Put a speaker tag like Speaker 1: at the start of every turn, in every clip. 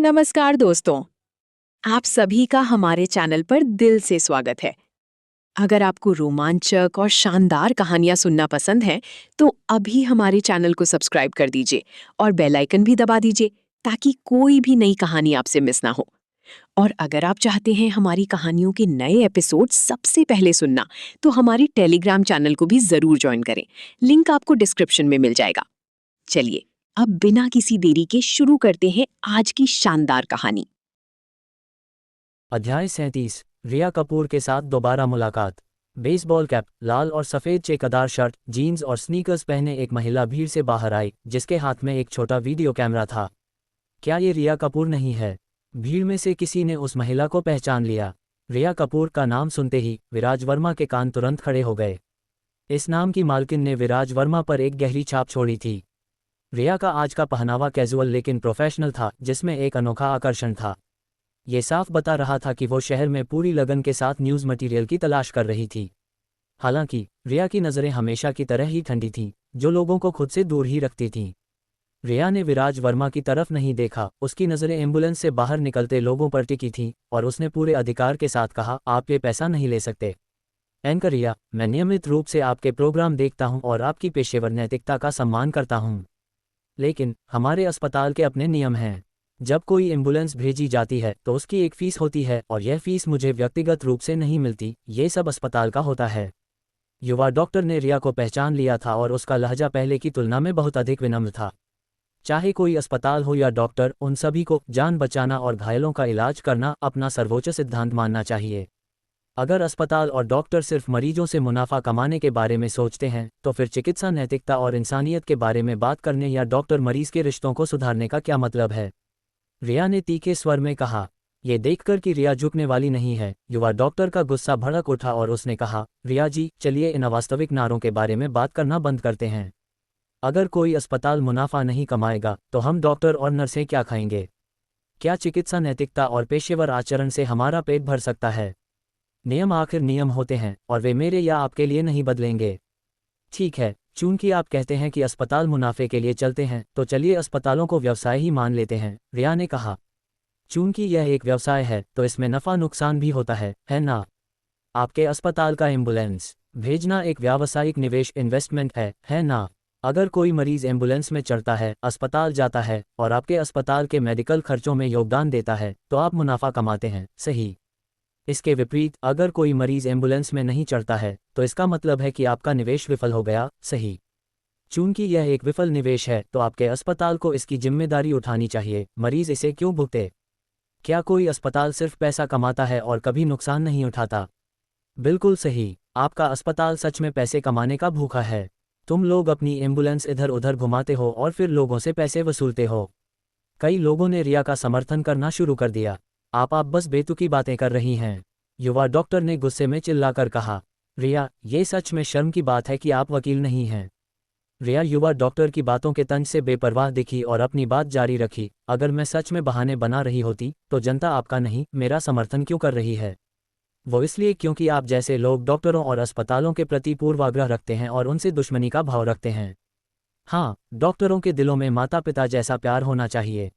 Speaker 1: नमस्कार दोस्तों, आप सभी का हमारे चैनल पर दिल से स्वागत है। अगर आपको रोमांचक और शानदार कहानियां सुनना पसंद है, तो अभी हमारे चैनल को सब्सक्राइब कर दीजिए और बेल आइकन भी दबा दीजिए ताकि कोई भी नई कहानी आपसे मिस ना हो। और अगर आप चाहते हैं हमारी कहानियों के नए एपिसोड सबसे पहले सुनना, तो हमारी टेलीग्राम चैनल को भी जरूर ज्वाइन करें। लिंक आपको डिस्क्रिप्शन में मिल जाएगा। चलिए, अब बिना किसी देरी के शुरू करते हैं आज की शानदार कहानी।
Speaker 2: अध्याय 37। रिया कपूर के साथ दोबारा मुलाकात। बेसबॉल कैप, लाल और सफ़ेद चेकदार शर्ट, जीन्स और स्नीकर्स पहने एक महिला भीड़ से बाहर आई, जिसके हाथ में एक छोटा वीडियो कैमरा था। क्या ये रिया कपूर नहीं है? भीड़ में से किसी ने उस महिला को पहचान लिया। रिया कपूर का नाम सुनते ही विराज वर्मा के कान तुरंत खड़े हो गए। इस नाम की मालकिन ने विराज वर्मा पर एक गहरी छाप छोड़ी थी। रिया का आज का पहनावा कैजुअल लेकिन प्रोफेशनल था, जिसमें एक अनोखा आकर्षण था। ये साफ बता रहा था कि वो शहर में पूरी लगन के साथ न्यूज़ मटेरियल की तलाश कर रही थी। हालांकि रिया की नज़रें हमेशा की तरह ही ठंडी थीं, जो लोगों को खुद से दूर ही रखती थीं। रिया ने विराज वर्मा की तरफ नहीं देखा, उसकी नज़रें एम्बुलेंस से बाहर निकलते लोगों पर टिकी थीं और उसने पूरे अधिकार के साथ कहा, आप ये पैसा नहीं ले सकते। एंकर रिया, मैं नियमित रूप से आपके प्रोग्राम देखता हूं और आपकी पेशेवर नैतिकता का सम्मान करता हूं। लेकिन हमारे अस्पताल के अपने नियम हैं। जब कोई एम्बुलेंस भेजी जाती है तो उसकी एक फ़ीस होती है और यह फ़ीस मुझे व्यक्तिगत रूप से नहीं मिलती, ये सब अस्पताल का होता है। युवा डॉक्टर ने रिया को पहचान लिया था और उसका लहजा पहले की तुलना में बहुत अधिक विनम्र था। चाहे कोई अस्पताल हो या डॉक्टर, उन सभी को जान बचाना और घायलों का इलाज करना अपना सर्वोच्च सिद्धांत मानना चाहिए। अगर अस्पताल और डॉक्टर सिर्फ मरीजों से मुनाफा कमाने के बारे में सोचते हैं, तो फिर चिकित्सा नैतिकता और इंसानियत के बारे में बात करने या डॉक्टर मरीज के रिश्तों को सुधारने का क्या मतलब है? रिया ने तीखे स्वर में कहा। ये देखकर कि रिया झुकने वाली नहीं है, युवा डॉक्टर का गुस्सा भड़क उठा और उसने कहा, रिया जी, चलिए इन अवास्तविक नारों के बारे में बात करना बंद करते हैं। अगर कोई अस्पताल मुनाफा नहीं कमाएगा तो हम डॉक्टर और नर्सें क्या खाएंगे? क्या चिकित्सा नैतिकता और पेशेवर आचरण से हमारा पेट भर सकता है? नियम आखिर नियम होते हैं और वे मेरे या आपके लिए नहीं बदलेंगे। ठीक है, चूंकि आप कहते हैं कि अस्पताल मुनाफे के लिए चलते हैं, तो चलिए अस्पतालों को व्यवसाय ही मान लेते हैं, रिया ने कहा। चूंकि यह एक व्यवसाय है तो इसमें नफ़ा नुकसान भी होता है ना? आपके अस्पताल का एम्बुलेंस भेजना एक व्यावसायिक निवेश इन्वेस्टमेंट है ना? अगर कोई मरीज एम्बुलेंस में चढ़ता है, अस्पताल जाता है और आपके अस्पताल के मेडिकल खर्चों में योगदान देता है, तो आप मुनाफा कमाते हैं, सही। इसके विपरीत, अगर कोई मरीज एम्बुलेंस में नहीं चढ़ता है, तो इसका मतलब है कि आपका निवेश विफल हो गया, सही। चूंकि यह एक विफल निवेश है, तो आपके अस्पताल को इसकी जिम्मेदारी उठानी चाहिए। मरीज इसे क्यों भुगते? क्या कोई अस्पताल सिर्फ पैसा कमाता है और कभी नुकसान नहीं उठाता? बिल्कुल सही, आपका अस्पताल सच में पैसे कमाने का भूखा है। तुम लोग अपनी एम्बुलेंस इधर उधर घुमाते हो और फिर लोगों से पैसे वसूलते हो। कई लोगों ने रिया का समर्थन करना शुरू कर दिया। आप बस बेतुकी बातें कर रही हैं, युवा डॉक्टर ने गुस्से में चिल्लाकर कहा। रिया, ये सच में शर्म की बात है कि आप वकील नहीं हैं। रिया युवा डॉक्टर की बातों के तंज से बेपरवाह दिखी और अपनी बात जारी रखी। अगर मैं सच में बहाने बना रही होती, तो जनता आपका नहीं, मेरा समर्थन क्यों कर रही है? वो इसलिए क्योंकि आप जैसे लोग डॉक्टरों और अस्पतालों के प्रति पूर्वाग्रह रखते हैं और उनसे दुश्मनी का भाव रखते हैं। हाँ, डॉक्टरों के दिलों में माता पिता जैसा प्यार होना चाहिए।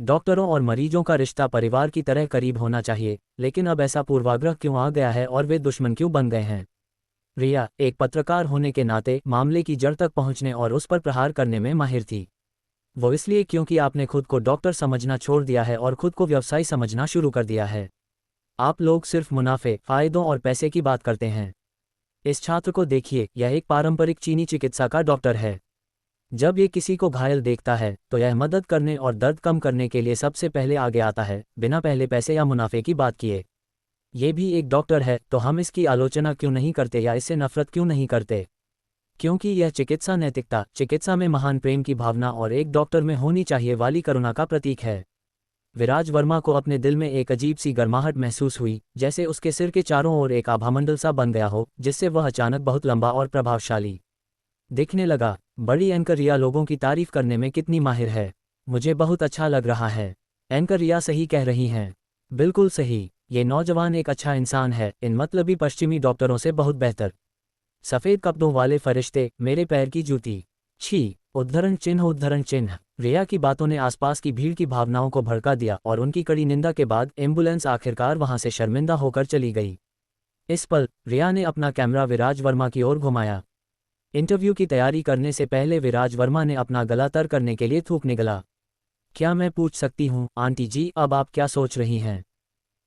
Speaker 2: डॉक्टरों और मरीजों का रिश्ता परिवार की तरह करीब होना चाहिए, लेकिन अब ऐसा पूर्वाग्रह क्यों आ गया है और वे दुश्मन क्यों बन गए हैं? रिया, एक पत्रकार होने के नाते, मामले की जड़ तक पहुंचने और उस पर प्रहार करने में माहिर थी। वो इसलिए क्योंकि आपने खुद को डॉक्टर समझना छोड़ दिया है और खुद को व्यवसायी समझना शुरू कर दिया है। आप लोग सिर्फ मुनाफे, फायदों और पैसे की बात करते हैं। इस छात्र को देखिए, यह एक पारंपरिक चीनी चिकित्सा का डॉक्टर है। जब ये किसी को घायल देखता है, तो यह मदद करने और दर्द कम करने के लिए सबसे पहले आगे आता है, बिना पहले पैसे या मुनाफे की बात किए। ये भी एक डॉक्टर है, तो हम इसकी आलोचना क्यों नहीं करते या इससे नफरत क्यों नहीं करते? क्योंकि यह चिकित्सा नैतिकता, चिकित्सा में महान प्रेम की भावना और एक डॉक्टर में होनी चाहिए वाली करुणा का प्रतीक है। विराज वर्मा को अपने दिल में एक अजीब सी गर्माहट महसूस हुई, जैसे उसके सिर के चारों ओर एक आभामंडल सा बन गया हो, जिससे वह अचानक बहुत लंबा और प्रभावशाली दिखने लगा। बड़ी एंकर रिया लोगों की तारीफ करने में कितनी माहिर है। मुझे बहुत अच्छा लग रहा है। एंकर रिया सही कह रही हैं। बिल्कुल सही, ये नौजवान एक अच्छा इंसान है, इन मतलबी पश्चिमी डॉक्टरों से बहुत बेहतर। सफ़ेद कपड़ों वाले फरिश्ते, मेरे पैर की जूती। छी, उद्धरण चिन्ह। रिया की बातों ने आसपास की भीड़ की भावनाओं को भड़का दिया और उनकी कड़ी निंदा के बाद एम्बुलेंस आखिरकार वहां से शर्मिंदा होकर चली गई। इस पल रिया ने अपना कैमरा विराज वर्मा की ओर घुमाया। इंटरव्यू की तैयारी करने से पहले विराज वर्मा ने अपना गला तर करने के लिए थूक निगला। क्या मैं पूछ सकती हूँ आंटी जी, अब आप क्या सोच रही हैं?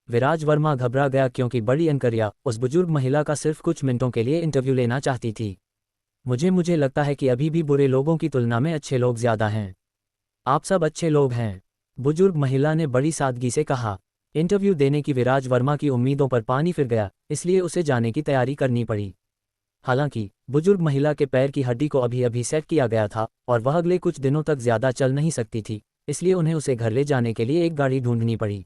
Speaker 2: विराज वर्मा घबरा गया क्योंकि बड़ी एंकरिया उस बुजुर्ग महिला का सिर्फ कुछ मिनटों के लिए इंटरव्यू लेना चाहती थी। मुझे लगता है कि अभी भी बुरे लोगों की तुलना में अच्छे लोग ज्यादा हैं। आप सब अच्छे लोग हैं, बुजुर्ग महिला ने बड़ी सादगी से कहा। इंटरव्यू देने की विराज वर्मा की उम्मीदों पर पानी फिर गया, इसलिए उसे जाने की तैयारी करनी पड़ी। हालांकि बुजुर्ग महिला के पैर की हड्डी को अभी अभी सेट किया गया था और वह अगले कुछ दिनों तक ज्यादा चल नहीं सकती थी, इसलिए उन्हें उसे घर ले जाने के लिए एक गाड़ी ढूंढनी पड़ी।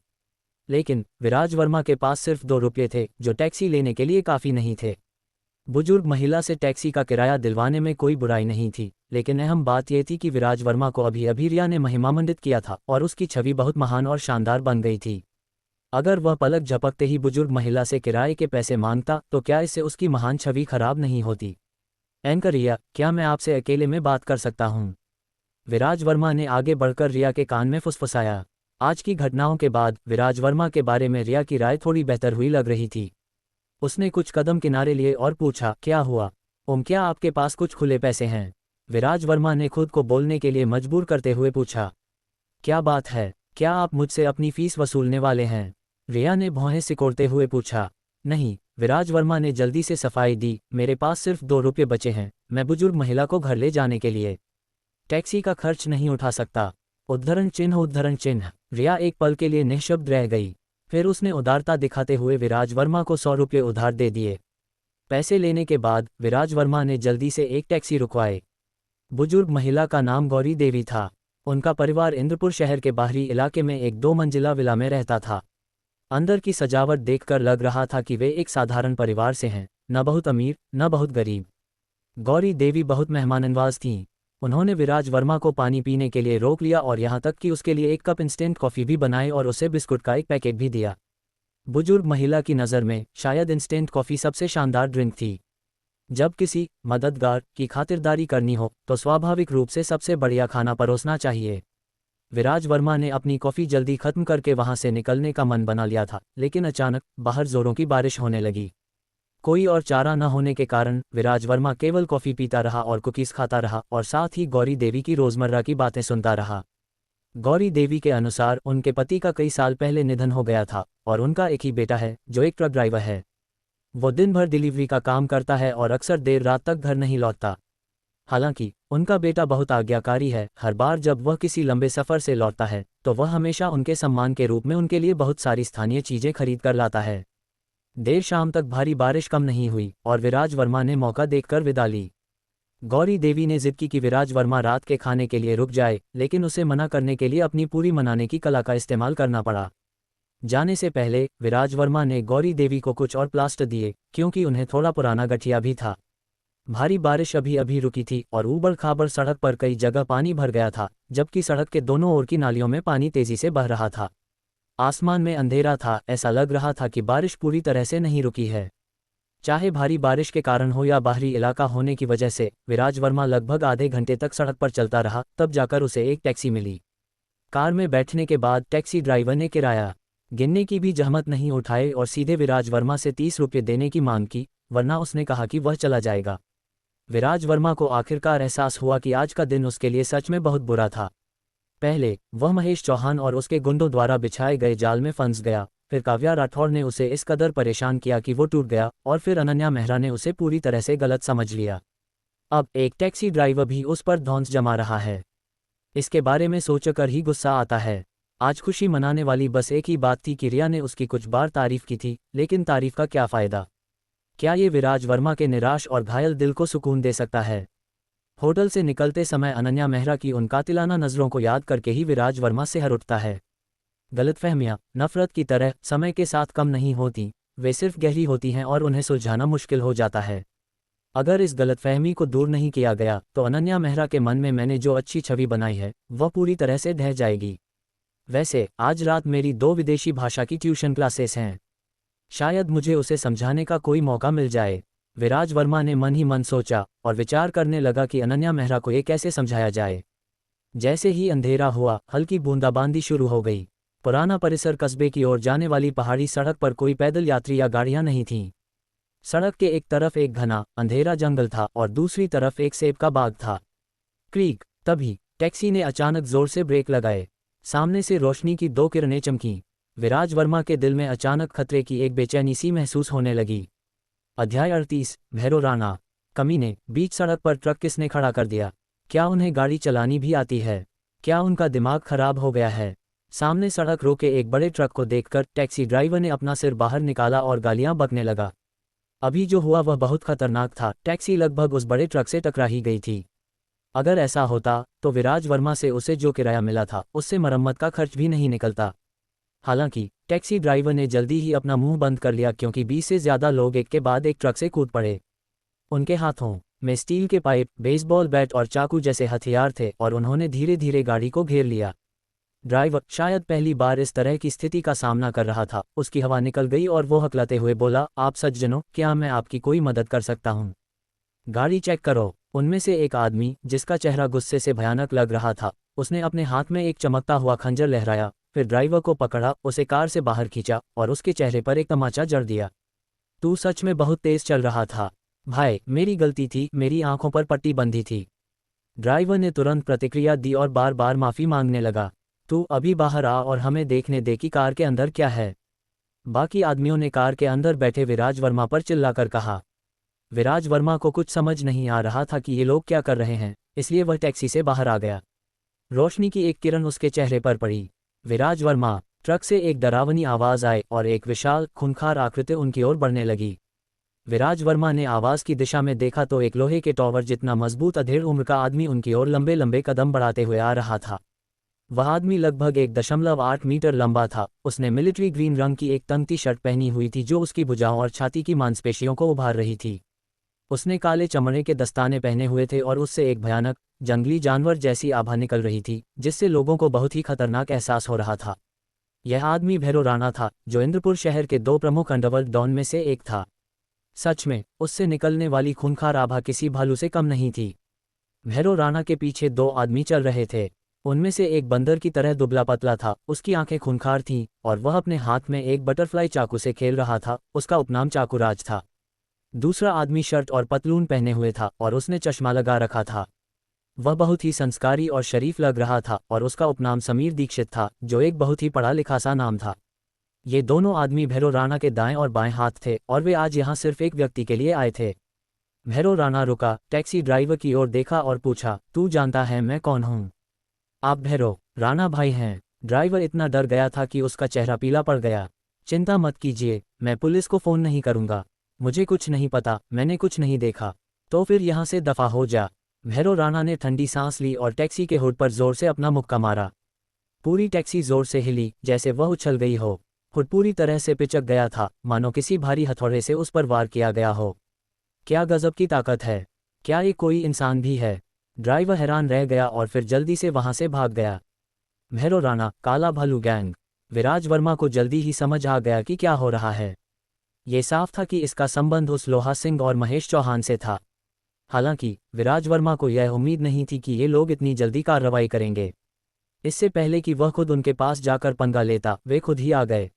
Speaker 2: लेकिन विराज वर्मा के पास सिर्फ 2 रुपये थे, जो टैक्सी लेने के लिए काफ़ी नहीं थे। बुजुर्ग महिला से टैक्सी का किराया दिलवाने में कोई बुराई नहीं थी, लेकिन अहम बात यह थी कि विराज वर्मा को अभी अभी रिया ने महिमामंडित किया था और उसकी छवि बहुत महान और शानदार बन गई थी। अगर वह पलक झपकते ही बुजुर्ग महिला से किराए के पैसे मांगता तो क्या इससे उसकी महान छवि खराब नहीं होती? एंकर रिया, क्या मैं आपसे अकेले में बात कर सकता हूँ? विराज वर्मा ने आगे बढ़कर रिया के कान में फुसफुसाया। आज की घटनाओं के बाद विराज वर्मा के बारे में रिया की राय थोड़ी बेहतर हुई लग रही थी। उसने कुछ कदम किनारे लिए और पूछा, क्या हुआ क्या आपके पास कुछ खुले पैसे हैं? विराज वर्मा ने खुद को बोलने के लिए मजबूर करते हुए पूछा। क्या बात है, क्या आप मुझसे अपनी फीस वसूलने वाले हैं? रिया ने भौहें सिकोड़ते हुए पूछा। नहीं, विराज वर्मा ने जल्दी से सफाई दी, मेरे पास सिर्फ 2 रुपये बचे हैं, मैं बुजुर्ग महिला को घर ले जाने के लिए टैक्सी का खर्च नहीं उठा सकता। उद्धरण चिन्ह। रिया एक पल के लिए निःशब्द रह गई, फिर उसने उदारता दिखाते हुए विराज वर्मा को 100 रुपये उधार दे दिए। पैसे लेने के बाद विराज वर्मा ने जल्दी से एक टैक्सी रुकवाई। बुजुर्ग महिला का नाम गौरी देवी था। उनका परिवार इंद्रपुर शहर के बाहरी इलाके में एक 2 मंजिला विला में रहता था। अंदर की सजावट देखकर लग रहा था कि वे एक साधारण परिवार से हैं, न बहुत अमीर न बहुत गरीब। गौरी देवी बहुत मेहमाननवाज थीं। उन्होंने विराज वर्मा को पानी पीने के लिए रोक लिया और यहाँ तक कि उसके लिए एक कप इंस्टेंट कॉफ़ी भी बनाई और उसे बिस्कुट का एक पैकेट भी दिया। बुजुर्ग महिला की नज़र में शायद इंस्टेंट कॉफ़ी सबसे शानदार ड्रिंक थी। जब किसी मददगार की खातिरदारी करनी हो तो स्वाभाविक रूप से सबसे बढ़िया खाना परोसना चाहिए। विराज वर्मा ने अपनी कॉफ़ी जल्दी खत्म करके वहाँ से निकलने का मन बना लिया था, लेकिन अचानक बाहर जोरों की बारिश होने लगी। कोई और चारा न होने के कारण विराज वर्मा केवल कॉफ़ी पीता रहा और कुकीज़ खाता रहा और साथ ही गौरी देवी की रोज़मर्रा की बातें सुनता रहा। गौरी देवी के अनुसार उनके पति का कई साल पहले निधन हो गया था और उनका एक ही बेटा है जो एक ट्रक ड्राइवर है। वो दिन भर डिलीवरी का काम करता है और अक्सर देर रात तक घर नहीं लौटता। हालांकि उनका बेटा बहुत आज्ञाकारी है, हर बार जब वह किसी लंबे सफ़र से लौटता है तो वह हमेशा उनके सम्मान के रूप में उनके लिए बहुत सारी स्थानीय चीज़ें खरीद कर लाता है। देर शाम तक भारी बारिश कम नहीं हुई और विराज वर्मा ने मौका देखकर विदा ली। गौरी देवी ने जिद की कि विराज वर्मा रात के खाने के लिए रुक जाए, लेकिन उसे मना करने के लिए अपनी पूरी मनाने की कला का इस्तेमाल करना पड़ा। जाने से पहले विराज वर्मा ने गौरी देवी को कुछ और प्लास्टर दिए, क्योंकि उन्हें थोड़ा पुराना गठिया भी था। भारी बारिश अभी अभी रुकी थी और ऊबड़ खाबड़ सड़क पर कई जगह पानी भर गया था, जबकि सड़क के दोनों ओर की नालियों में पानी तेजी से बह रहा था। आसमान में अंधेरा था, ऐसा लग रहा था कि बारिश पूरी तरह से नहीं रुकी है। चाहे भारी बारिश के कारण हो या बाहरी इलाका होने की वजह से विराज वर्मा लगभग आधे घंटे तक सड़क पर चलता रहा, तब जाकर उसे एक टैक्सी मिली। कार में बैठने के बाद टैक्सी ड्राइवर ने किराया गिनने की भी जहमत नहीं उठाए और सीधे विराज वर्मा से 30 रुपये देने की मांग की, वरना उसने कहा कि वह चला जाएगा। विराज वर्मा को आखिरकार एहसास हुआ कि आज का दिन उसके लिए सच में बहुत बुरा था। पहले वह महेश चौहान और उसके गुंडों द्वारा बिछाए गए जाल में फंस गया, फिर काव्या राठौड़ ने उसे इस कदर परेशान किया कि वो टूट गया, और फिर अनन्या मेहरा ने उसे पूरी तरह से गलत समझ लिया। अब एक टैक्सी ड्राइवर भी उस पर धौंस जमा रहा है। इसके बारे में सोचकर ही गुस्सा आता है। आज खुशी मनाने वाली बस एक ही बात थी कि रिया ने उसकी कुछ बार तारीफ की थी, लेकिन तारीफ का क्या फ़ायदा? क्या ये विराज वर्मा के निराश और घायल दिल को सुकून दे सकता है? होटल से निकलते समय अनन्या मेहरा की उन कातिलाना नज़रों को याद करके ही विराज वर्मा सिहर उठता है। गलतफहमियां नफरत की तरह समय के साथ कम नहीं होती, वे सिर्फ गहरी होती हैं और उन्हें सुलझाना मुश्किल हो जाता है। अगर इस गलतफहमी को दूर नहीं किया गया तो अनन्या मेहरा के मन में मैंने जो अच्छी छवि बनाई है वह पूरी तरह से ढह जाएगी। वैसे आज रात मेरी 2 विदेशी भाषा की ट्यूशन क्लासेस हैं, शायद मुझे उसे समझाने का कोई मौका मिल जाए। विराज वर्मा ने मन ही मन सोचा और विचार करने लगा कि अनन्या मेहरा को ये कैसे समझाया जाए। जैसे ही अंधेरा हुआ, हल्की बूंदाबांदी शुरू हो गई। पुराना परिसर कस्बे की ओर जाने वाली पहाड़ी सड़क पर कोई पैदल यात्री या गाड़ियां नहीं थीं। सड़क के एक तरफ एक घना अंधेरा जंगल था और दूसरी तरफ एक सेब का बाग था। क्रीक। तभी टैक्सी ने अचानक जोर से ब्रेक लगाए। सामने से रोशनी की दो किरणें चमकीं। विराज वर्मा के दिल में अचानक खतरे की एक बेचैनी सी महसूस होने लगी। अध्याय 38। भैरो राणा। कमीने, बीच सड़क पर ट्रक किसने खड़ा कर दिया? क्या उन्हें गाड़ी चलानी भी आती है? क्या उनका दिमाग खराब हो गया है? सामने सड़क रोके एक बड़े ट्रक को देखकर टैक्सी ड्राइवर ने अपना सिर बाहर निकाला और गालियां बकने लगा। अभी जो हुआ वह बहुत खतरनाक था। टैक्सी लगभग उस बड़े ट्रक से टकरा ही गई थी। अगर ऐसा होता तो विराज वर्मा से उसे जो किराया मिला था उससे मरम्मत का खर्च भी नहीं निकलता। हालांकि टैक्सी ड्राइवर ने जल्दी ही अपना मुंह बंद कर लिया, क्योंकि 20 से ज्यादा लोग एक के बाद एक ट्रक से कूद पड़े। उनके हाथों में स्टील के पाइप, बेसबॉल बैट और चाकू जैसे हथियार थे और उन्होंने धीरे धीरे गाड़ी को घेर लिया। ड्राइवर शायद पहली बार इस तरह की स्थिति का सामना कर रहा था। उसकी हवा निकल गई और वो हकलाते हुए बोला, आप सज्जनों, क्या मैं आपकी कोई मदद कर सकता हूँ? गाड़ी चेक करो। उनमें से एक आदमी, जिसका चेहरा गुस्से से भयानक लग रहा था, उसने अपने हाथ में एक चमकता हुआ खंजर लहराया, फिर ड्राइवर को पकड़ा, उसे कार से बाहर खींचा और उसके चेहरे पर एक तमाचा जड़ दिया। तू सच में बहुत तेज चल रहा था भाई, मेरी गलती थी, मेरी आंखों पर पट्टी बंधी थी। ड्राइवर ने तुरंत प्रतिक्रिया दी और बार बार माफी मांगने लगा। तू अभी बाहर आ और हमें देखने दे कि कार के अंदर क्या है। बाकी आदमियों ने कार के अंदर बैठे विराज वर्मा पर चिल्लाकर कहा। विराज वर्मा को कुछ समझ नहीं आ रहा था कि ये लोग क्या कर रहे हैं, इसलिए वह टैक्सी से बाहर आ गया। रोशनी की एक किरण उसके चेहरे पर पड़ी। विराज वर्मा। ट्रक से एक डरावनी आवाज आई और एक विशाल खूंखार आकृति उनकी ओर बढ़ने लगी। विराज वर्मा ने आवाज की दिशा में देखा तो एक लोहे के टॉवर जितना मजबूत अधेड़ उम्र का आदमी उनकी ओर लंबे लंबे कदम बढ़ाते हुए आ रहा था। वह आदमी लगभग 1.8 मीटर लंबा था। उसने मिलिट्री ग्रीन रंग की एक तंग शर्ट पहनी हुई थी जो उसकी भुजाओं और छाती की मांसपेशियों को उभार रही थी। उसने काले चमड़े के दस्ताने पहने हुए थे और उससे एक भयानक जंगली जानवर जैसी आभा निकल रही थी, जिससे लोगों को बहुत ही खतरनाक एहसास हो रहा था। यह आदमी भैरो राणा था, जो इंद्रपुर शहर के 2 प्रमुख अंडरवर्ल्ड डॉन में से एक था। सच में उससे निकलने वाली खूंखार आभा किसी भालू से कम नहीं थी। भैरो राणा के पीछे 2 आदमी चल रहे थे। उनमें से एक बंदर की तरह दुबला पतला था, उसकी आंखें खूंखार थीं और वह अपने हाथ में एक बटरफ्लाई चाकू से खेल रहा था। उसका उपनाम चाकूराज था। दूसरा आदमी शर्ट और पतलून पहने हुए था और उसने चश्मा लगा रखा था। वह बहुत ही संस्कारी और शरीफ लग रहा था और उसका उपनाम समीर दीक्षित था, जो एक बहुत ही पढ़ा लिखा सा नाम था। ये दोनों आदमी भैरो राणा के दाएं और बाएं हाथ थे और वे आज यहाँ सिर्फ एक व्यक्ति के लिए आए थे। भैरो राणा रुका, टैक्सी ड्राइवर की ओर देखा और पूछा, तू जानता है मैं कौन हूँ? आप भैरो राणा भाई हैं। ड्राइवर इतना डर गया था कि उसका चेहरा पीला पड़ गया। चिंता मत कीजिए, मैं पुलिस को फ़ोन नहीं करूँगा। मुझे कुछ नहीं पता, मैंने कुछ नहीं देखा। तो फिर यहाँ से दफ़ा हो जा। भैरो राणा ने ठंडी सांस ली और टैक्सी के हुड पर जोर से अपना मुक्का मारा। पूरी टैक्सी जोर से हिली, जैसे वह उछल गई हो। हुड पूरी तरह से पिचक गया था, मानो किसी भारी हथौड़े से उस पर वार किया गया हो। क्या गजब की ताकत है! क्या ये कोई इंसान भी है? ड्राइवर हैरान रह गया और फिर जल्दी से वहां से भाग गया। भैरो राणा, काला भालू गैंग। विराज वर्मा को जल्दी ही समझ आ गया कि क्या हो रहा है। ये साफ था कि इसका संबंध उस लोहा सिंह और महेश चौहान से था। हालांकि विराज वर्मा को यह उम्मीद नहीं थी कि ये लोग इतनी जल्दी कार्रवाई करेंगे। इससे पहले कि वह खुद उनके पास जाकर पंगा लेता, वे खुद ही आ गए।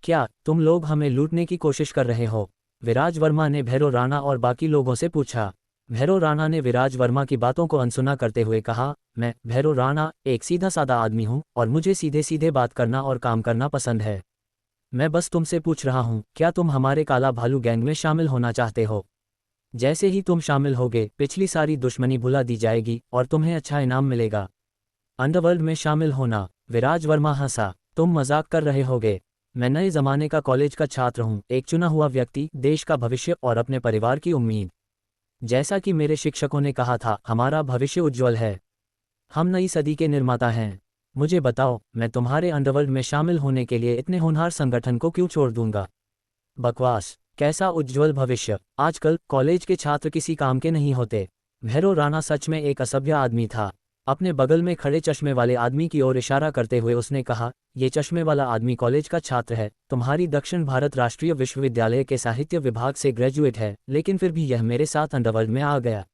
Speaker 2: क्या तुम लोग हमें लूटने की कोशिश कर रहे हो? विराज वर्मा ने भैरो राणा और बाकी लोगों से पूछा। भैरो राणा ने विराज वर्मा की बातों को अनसुना करते हुए कहा, मैं भैरो राणा एक सीधा सादा आदमी हूँ और मुझे सीधे सीधे बात करना और काम करना पसंद है। मैं बस तुमसे पूछ रहा हूँ, क्या तुम हमारे काला भालू गैंग में शामिल होना चाहते हो? जैसे ही तुम शामिल होगे, पिछली सारी दुश्मनी भुला दी जाएगी और तुम्हें अच्छा इनाम मिलेगा। अंडरवर्ल्ड में शामिल होना? विराज वर्मा हंसा। तुम मजाक कर रहे होगे। मैं नए जमाने का कॉलेज का छात्र हूँ, एक चुना हुआ व्यक्ति, देश का भविष्य और अपने परिवार की उम्मीद। जैसा कि मेरे शिक्षकों ने कहा था, हमारा भविष्य उज्ज्वल है। हम नई सदी के निर्माता हैं। मुझे बताओ, मैं तुम्हारे अंडरवर्ल्ड में शामिल होने के लिए इतने होनहार संगठन को क्यों छोड़ दूंगा? बकवास! कैसा उज्ज्वल भविष्य? आजकल कॉलेज के छात्र किसी काम के नहीं होते। भैरो राणा सच में एक असभ्य आदमी था। अपने बगल में खड़े चश्मे वाले आदमी की ओर इशारा करते हुए उसने कहा, ये चश्मे वाला आदमी कॉलेज का छात्र है, तुम्हारी दक्षिण भारत राष्ट्रीय विश्वविद्यालय के साहित्य विभाग से ग्रेजुएट है, लेकिन फिर भी यह मेरे साथ अंडरवर्ल्ड में आ गया।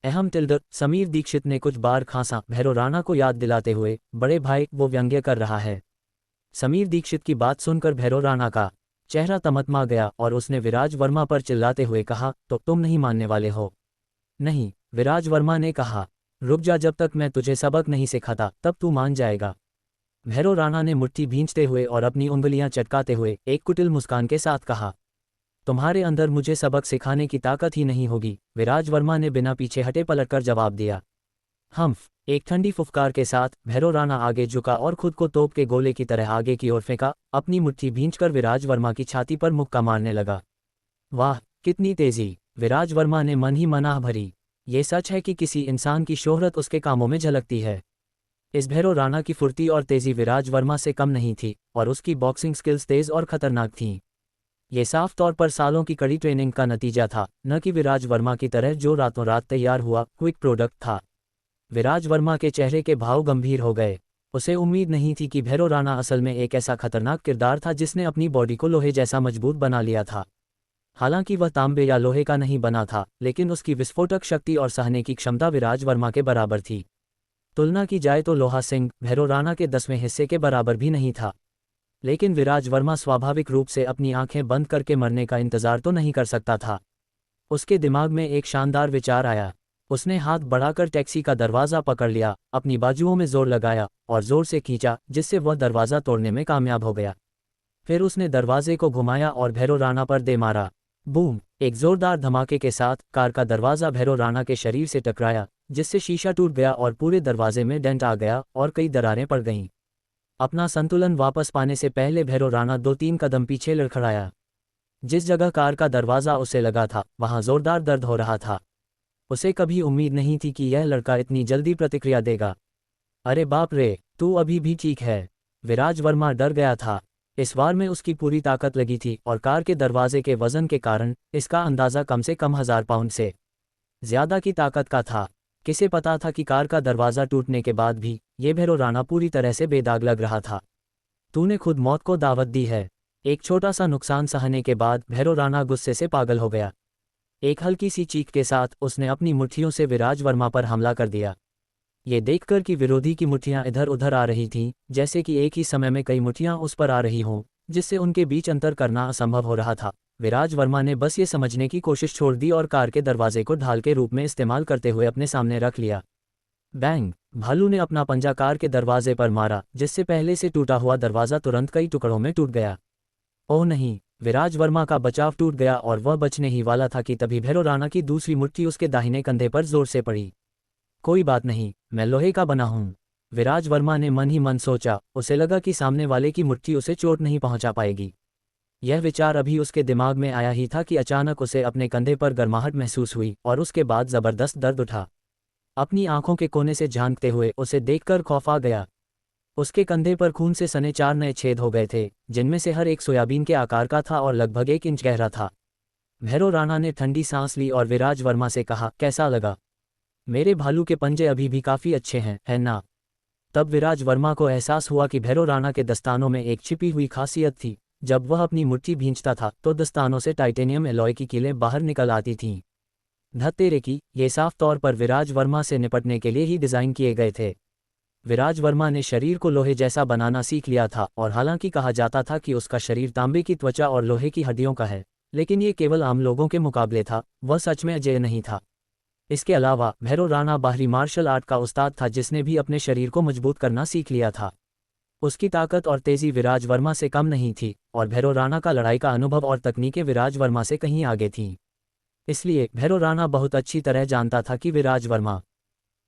Speaker 2: अहम टिल्डर। समीर दीक्षित ने कुछ बार खांसा, भैरव राणा को याद दिलाते हुए, बड़े भाई वो व्यंग्य कर रहा है। समीर दीक्षित की बात सुनकर भैरव राणा का चेहरा तमतमा गया और उसने विराज वर्मा पर चिल्लाते हुए कहा, तो तुम नहीं मानने वाले हो? नहीं, विराज वर्मा ने कहा, रुक जा, जब तक मैं तुझे सबक नहीं सिखाता तब तू मान जाएगा। भैरव राणा ने मुट्ठी भींचते हुए और अपनी उंगलियां चटकाते हुए एक कुटिल मुस्कान के साथ कहा, तुम्हारे अंदर मुझे सबक सिखाने की ताकत ही नहीं होगी। विराज वर्मा ने बिना पीछे हटे पलटकर जवाब दिया। हम्फ। एक ठंडी फुफकार के साथ भैरव राणा आगे झुका और खुद को तोप के गोले की तरह आगे की ओर फेंका, अपनी मुट्ठी भींचकर विराज वर्मा की छाती पर मुक्का मारने लगा। वाह, कितनी तेजी! विराज वर्मा ने मन ही मनाह भरी। ये सच है कि किसी इंसान की शोहरत उसके कामों में झलकती है। इस भैरव राणा की फुर्ती और तेजी विराज वर्मा से कम नहीं थी और उसकी बॉक्सिंग स्किल्स तेज और खतरनाक थीं। ये साफ तौर पर सालों की कड़ी ट्रेनिंग का नतीजा था, न कि विराज वर्मा की तरह जो रातों रात तैयार हुआ क्विक प्रोडक्ट था। विराज वर्मा के चेहरे के भाव गंभीर हो गए। उसे उम्मीद नहीं थी कि भैरव राणा असल में एक ऐसा खतरनाक किरदार था जिसने अपनी बॉडी को लोहे जैसा मजबूत बना लिया था। हालांकि वह तांबे या लोहे का नहीं बना था, लेकिन उसकी विस्फोटक शक्ति और सहने की क्षमता विराज वर्मा के बराबर थी। तुलना की जाए तो लोहा सिंह भैरव राणा के 10वें हिस्से के बराबर भी नहीं था। लेकिन विराज वर्मा स्वाभाविक रूप से अपनी आंखें बंद करके मरने का इंतजार तो नहीं कर सकता था। उसके दिमाग में एक शानदार विचार आया। उसने हाथ बढ़ाकर टैक्सी का दरवाज़ा पकड़ लिया, अपनी बाजुओं में जोर लगाया और जोर से खींचा, जिससे वह दरवाज़ा तोड़ने में कामयाब हो गया। फिर उसने दरवाजे को घुमाया और भैरव राणा पर दे मारा। बूम! एक जोरदार धमाके के साथ कार का दरवाज़ा भैरव राणा के शरीर से टकराया, जिससे शीशा टूट गया और पूरे दरवाजे में डेंट आ गया और कई दरारें पड़ गईं। अपना संतुलन वापस पाने से पहले भैरव राणा 2-3 कदम पीछे लड़खड़ाया। जिस जगह कार का दरवाज़ा उसे लगा था, वहां जोरदार दर्द हो रहा था। उसे कभी उम्मीद नहीं थी कि यह लड़का इतनी जल्दी प्रतिक्रिया देगा। अरे बाप रे, तू अभी भी ठीक है? विराज वर्मा डर गया था। इस वार में उसकी पूरी ताकत लगी थी और कार के दरवाजे के वजन के कारण इसका अंदाज़ा कम से कम 1000 पाउंड से ज्यादा की ताकत का था। किसे पता था कि कार का दरवाज़ा टूटने के बाद भी ये भैरव राणा पूरी तरह से बेदाग लग रहा था। तूने खुद मौत को दावत दी है। एक छोटा सा नुकसान सहने के बाद भैरव राणा गुस्से से पागल हो गया। एक हल्की सी चीख के साथ उसने अपनी मुट्ठियों से विराज वर्मा पर हमला कर दिया। ये देखकर कि विरोधी की मुट्ठियां इधर उधर आ रही थीं, जैसे कि एक ही समय में कई मुट्ठियां उस पर आ रही हों, जिससे उनके बीच अंतर करना असंभव हो रहा था, विराज वर्मा ने बस ये समझने की कोशिश छोड़ दी और कार के दरवाजे को ढाल के रूप में इस्तेमाल करते हुए अपने सामने रख लिया। बैंग! भालू ने अपना पंजा कार के दरवाजे पर मारा, जिससे पहले से टूटा हुआ दरवाज़ा तुरंत कई टुकड़ों में टूट गया। ओह नहीं! विराज वर्मा का बचाव टूट गया और वह बचने ही वाला था कि तभी भैरव राणा की दूसरी मुट्ठी उसके दाहिने कंधे पर जोर से पड़ी। कोई बात नहीं, मैं लोहे का बना हूं। विराज वर्मा ने मन ही मन सोचा। उसे लगा कि सामने वाले की मुट्ठी उसे चोट नहीं पहुंचा पाएगी। यह विचार अभी उसके दिमाग में आया ही था कि अचानक उसे अपने कंधे पर गर्माहट महसूस हुई और उसके बाद जबरदस्त दर्द उठा। अपनी आंखों के कोने से झांकते हुए उसे देखकर खौफ आ गया। उसके कंधे पर खून से सने 4 नए छेद हो गए थे, जिनमें से हर एक सोयाबीन के आकार का था और लगभग 1 इंच गहरा था। भैरव राणा ने ठंडी सांस ली और विराज वर्मा से कहा, कैसा लगा? मेरे भालू के पंजे अभी भी काफ़ी अच्छे हैं, है ना? तब विराज वर्मा को एहसास हुआ कि भैरव राणा के दस्तानों में एक छिपी हुई खासियत थी। जब वह अपनी मुट्ठी भींचता था तो दस्तानों से टाइटेनियम एलॉय की कीलें बाहर निकल आती थीं। धत्तेरे की, ये साफ तौर पर विराज वर्मा से निपटने के लिए ही डिज़ाइन किए गए थे। विराज वर्मा ने शरीर को लोहे जैसा बनाना सीख लिया था और हालांकि कहा जाता था कि उसका शरीर तांबे की त्वचा और लोहे की हड्डियों का है, लेकिन ये केवल आम लोगों के मुकाबले था। वह सच में अजेय नहीं था। इसके अलावा भैरव राणा बाहरी मार्शल आर्ट का उस्ताद था जिसने भी अपने शरीर को मजबूत करना सीख लिया था। उसकी ताकत और तेजी विराज वर्मा से कम नहीं थी और भैरव राणा का लड़ाई का अनुभव और तकनीकें विराज वर्मा से कहीं आगे थीं। इसलिए भैरव राणा बहुत अच्छी तरह जानता था कि विराज वर्मा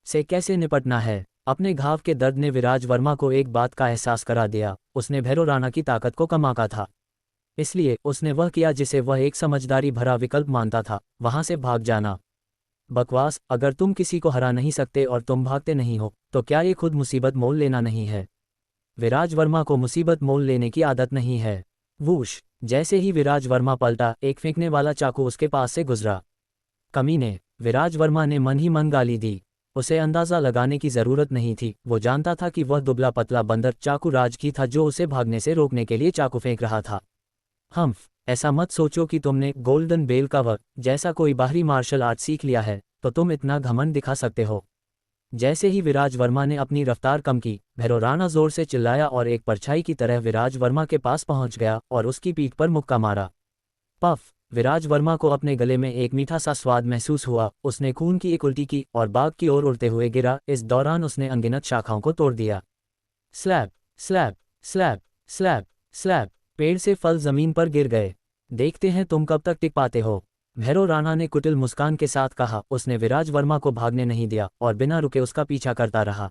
Speaker 2: से कैसे निपटना है। अपने घाव के दर्द ने विराज वर्मा को एक बात का एहसास करा दिया। उसने भैरव राणा की ताकत को कम आंका था। इसलिए उसने वह किया जिसे वह एक समझदारी भरा विकल्प मानता था, वहां से भाग जाना। बकवास! अगर तुम किसी को हरा नहीं सकते और तुम भागते नहीं हो, तो क्या ये खुद मुसीबत मोल लेना नहीं है? विराज वर्मा को मुसीबत मोल लेने की आदत नहीं है। वूश! जैसे ही विराज वर्मा पलटा, एक फेंकने वाला चाकू उसके पास से गुजरा। कमीने! विराज वर्मा ने मन ही मन गाली दी। उसे अंदाज़ा लगाने की ज़रूरत नहीं थी, वो जानता था कि वह दुबला पतला बंदर चाकू राज की था जो उसे भागने से रोकने के लिए चाकू फेंक रहा था। हम्फ, ऐसा मत सोचो कि तुमने गोल्डन बेल का वर्क जैसा कोई बाहरी मार्शल आर्ट सीख लिया है तो तुम इतना घमंड दिखा सकते हो। जैसे ही विराज वर्मा ने अपनी रफ्तार कम की, भैरव राणा जोर से चिल्लाया और एक परछाई की तरह विराज वर्मा के पास पहुंच गया और उसकी पीठ पर मुक्का मारा। पफ, विराज वर्मा को अपने गले में एक मीठा सा स्वाद महसूस हुआ। उसने खून की एक उल्टी की और बाग की ओर उड़ते हुए गिरा। इस दौरान उसने अनगिनत शाखाओं को तोड़ दिया। Slap slap slap slap slap, पेड़ से फल जमीन पर गिर गए। देखते हैं तुम कब तक टिक पाते हो, भैरव राणा ने कुटिल मुस्कान के साथ कहा। उसने विराज वर्मा को भागने नहीं दिया और बिना रुके उसका पीछा करता रहा।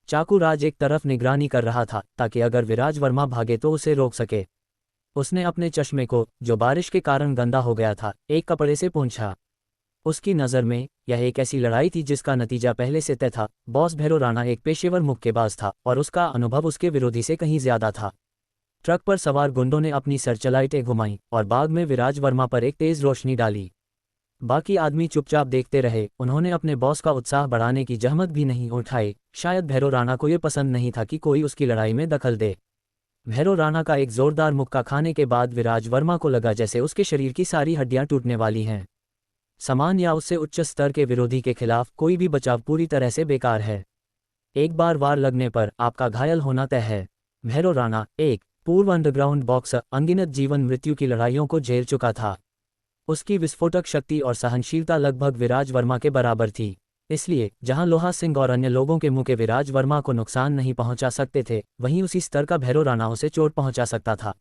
Speaker 2: चाकू राज एक तरफ निगरानी कर रहा था ताकि अगर विराज वर्मा भागे तो उसे रोक सके। उसने अपने चश्मे को, जो बारिश के कारण गंदा हो गया था, एक कपड़े से पोंछा। उसकी नज़र में यह एक ऐसी लड़ाई थी जिसका नतीजा पहले से तय था। बॉस भैरव राणा एक पेशेवर मुक्केबाज था और उसका अनुभव उसके विरोधी से कहीं ज्यादा था। ट्रक पर सवार गुंडों ने अपनी सरचलाइटें घुमाईं और बाग में विराज वर्मा पर एक तेज रोशनी डाली। बाकी आदमी चुपचाप देखते रहे। उन्होंने अपने बॉस का उत्साह बढ़ाने की जहमत भी नहीं उठाई। शायद भैरव राणा को यह पसंद नहीं था कि कोई उसकी लड़ाई में दखल दे। भैरव राणा का एक जोरदार मुक्का खाने के बाद विराज वर्मा को लगा जैसे उसके शरीर की सारी हड्डियां टूटने वाली हैं। समान या उससे उच्च स्तर के विरोधी के खिलाफ कोई भी बचाव पूरी तरह से बेकार है। एक बार वार लगने पर आपका घायल होना तय है। भैरव राणा, एक पूर्व अंडरग्राउंड बॉक्सर, अनगिनत जीवन मृत्यु की लड़ाइयों को झेल चुका था। उसकी विस्फोटक शक्ति और सहनशीलता लगभग विराज वर्मा के बराबर थी। इसलिए जहां लोहा सिंह और अन्य लोगों के मुक्के विराज वर्मा को नुकसान नहीं पहुंचा सकते थे, वहीं उसी स्तर का भैरव राणा उसे चोट पहुंचा सकता था।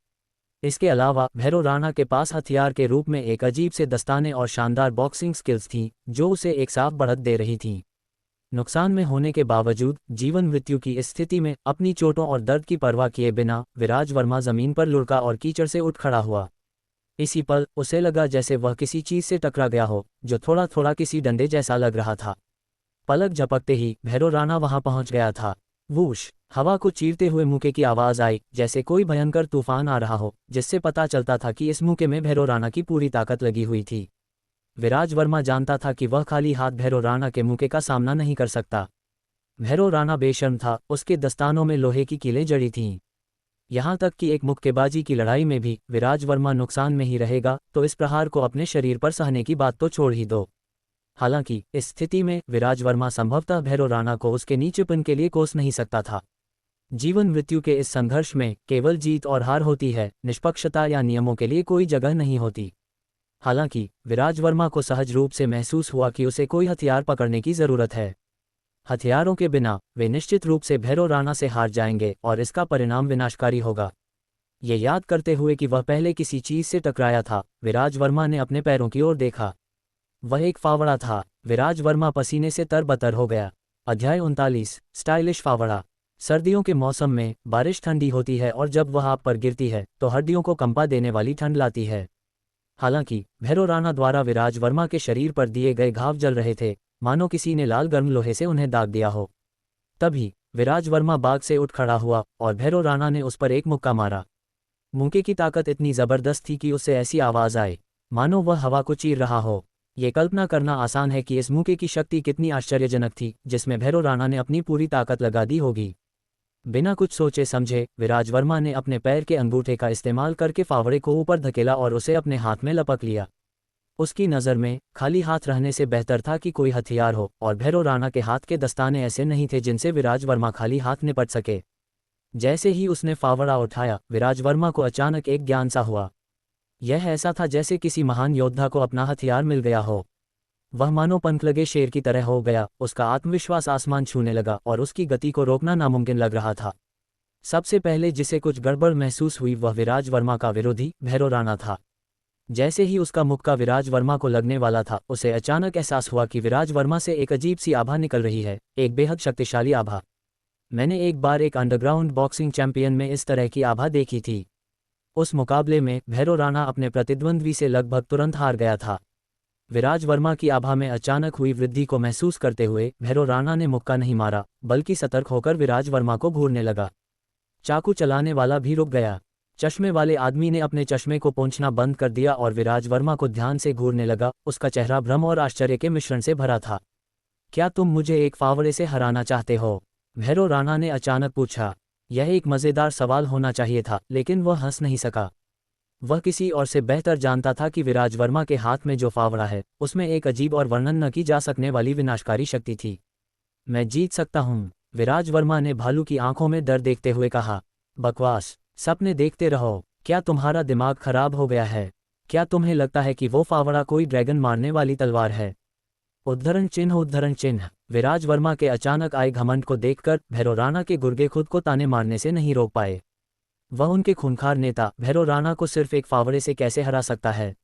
Speaker 2: इसके अलावा भैरव राणा के पास हथियार के रूप में एक अजीब से दस्ताने और शानदार बॉक्सिंग स्किल्स थीं जो उसे एक साफ बढ़त दे रही थीं। नुकसान में होने के बावजूद जीवन मृत्यु की इस स्थिति में अपनी चोटों और दर्द की परवाह किए बिना विराज वर्मा जमीन पर लुढ़का और कीचड़ से उठ खड़ा हुआ। इसी पल उसे लगा जैसे वह किसी चीज से टकरा गया हो जो थोड़ा थोड़ा किसी डंडे जैसा लग रहा था। पलक झपकते ही भैरव राणा वहां पहुंच गया था। वूश, हवा को चीरते हुए मुक्के की आवाज आई जैसे कोई भयंकर तूफान आ रहा हो, जिससे पता चलता था कि इस मुक्के में भैरव राणा की पूरी ताकत लगी हुई थी। विराज वर्मा जानता था कि वह खाली हाथ भैरव राणा के मुक्के का सामना नहीं कर सकता। भैरव राणा बेशर्म था, उसके दस्तानों में लोहे की कीलें जड़ी थीं। यहां तक कि एक मुक्केबाजी की लड़ाई में भी विराज वर्मा नुकसान में ही रहेगा तो इस प्रहार को अपने शरीर पर सहने की बात तो छोड़ ही दो। हालांकि इस स्थिति में विराज वर्मा संभवतः भैरव राणा को उसके नीचेपन के लिए कोस नहीं सकता था। जीवन मृत्यु के इस संघर्ष में केवल जीत और हार होती है, निष्पक्षता या नियमों के लिए कोई जगह नहीं होती। हालांकि विराज वर्मा को सहज रूप से महसूस हुआ कि उसे कोई हथियार पकड़ने की जरूरत है। हथियारों के बिना वे निश्चित रूप से भैरव राणा से हार जाएंगे और इसका परिणाम विनाशकारी होगा। ये याद करते हुए कि वह पहले किसी चीज से टकराया था, विराज वर्मा ने अपने पैरों की ओर देखा। वह एक फावड़ा था। विराज वर्मा पसीने से तरबतर हो गया। अध्याय 39, स्टाइलिश फावड़ा। सर्दियों के मौसम में बारिश ठंडी होती है और जब वह आप पर गिरती है तो हड्डियों को कंपा देने वाली ठंड लाती है। हालांकि भैरव राणा द्वारा विराज वर्मा के शरीर पर दिए गए घाव जल रहे थे, मानो किसी ने लाल गर्म लोहे से उन्हें दाग दिया हो। तभी विराज वर्मा बाग से उठ खड़ा हुआ और भैरव राणा ने उस पर एक मुक्का मारा। मुक्के की ताकत इतनी जबरदस्त थी कि उससे ऐसी आवाज आई मानो वह हवा को चीर रहा हो। ये कल्पना करना आसान है कि इस मुक्के की शक्ति कितनी आश्चर्यजनक थी जिसमें भैरव राणा ने अपनी पूरी ताकत लगा दी होगी। बिना कुछ सोचे समझे विराज वर्मा ने अपने पैर के अंगूठे का इस्तेमाल करके फावड़े को ऊपर धकेला और उसे अपने हाथ में लपक लिया। उसकी नज़र में खाली हाथ रहने से बेहतर था कि कोई हथियार हो, और भैरव राणा के हाथ के दस्ताने ऐसे नहीं थे जिनसे विराज वर्मा खाली हाथ निपट सके। जैसे ही उसने फावड़ा उठाया, विराज वर्मा को अचानक एक ज्ञान सा हुआ। यह ऐसा था जैसे किसी महान योद्धा को अपना हथियार मिल गया हो। वह मानो पंख लगे शेर की तरह हो गया। उसका आत्मविश्वास आसमान छूने लगा और उसकी गति को रोकना नामुमकिन लग रहा था। सबसे पहले जिसे कुछ गड़बड़ महसूस हुई वह विराज वर्मा का विरोधी भैरव राणा था। जैसे ही उसका मुक्का विराज वर्मा को लगने वाला था, उसे अचानक एहसास हुआ कि विराज वर्मा से एक अजीब सी आभा निकल रही है, एक बेहद शक्तिशाली आभा। मैंने एक बार एक अंडरग्राउंड बॉक्सिंग चैंपियन में इस तरह की आभा देखी थी। उस मुकाबले में भैरव राणा अपने प्रतिद्वंद्वी से लगभग तुरंत हार गया था। विराज वर्मा की आभा में अचानक हुई वृद्धि को महसूस करते हुए भैरव राणा ने मुक्का नहीं मारा, बल्कि सतर्क होकर विराज वर्मा को घूरने लगा। चाकू चलाने वाला भी रुक गया। चश्मे वाले आदमी ने अपने चश्मे को पोंछना बंद कर दिया और विराज वर्मा को ध्यान से घूरने लगा। उसका चेहरा भ्रम और आश्चर्य के मिश्रण से भरा था। क्या तुम मुझे एक फावड़े से हराना चाहते हो? भैरव राणा ने अचानक पूछा। यह एक मज़ेदार सवाल होना चाहिए था, लेकिन वह हंस नहीं सका। वह किसी और से बेहतर जानता था कि विराज वर्मा के हाथ में जो फावड़ा है, उसमें एक अजीब और वर्णन न की जा सकने वाली विनाशकारी शक्ति थी। मैं जीत सकता हूँ, विराज वर्मा ने भालू की आंखों में डर देखते हुए कहा। बकवास, सपने देखते रहो। क्या तुम्हारा दिमाग खराब हो गया है? क्या तुम्हें लगता है कि वो फावड़ा कोई ड्रैगन मारने वाली तलवार है? उद्धरण चिन्ह उद्धरण चिन्ह। विराज वर्मा के अचानक आए घमंड को देखकर भैरव राणा के गुर्गे खुद को ताने मारने से नहीं रोक पाए। वह उनके खूंखार नेता भैरव राणा को सिर्फ एक फावड़े से कैसे हरा सकता है?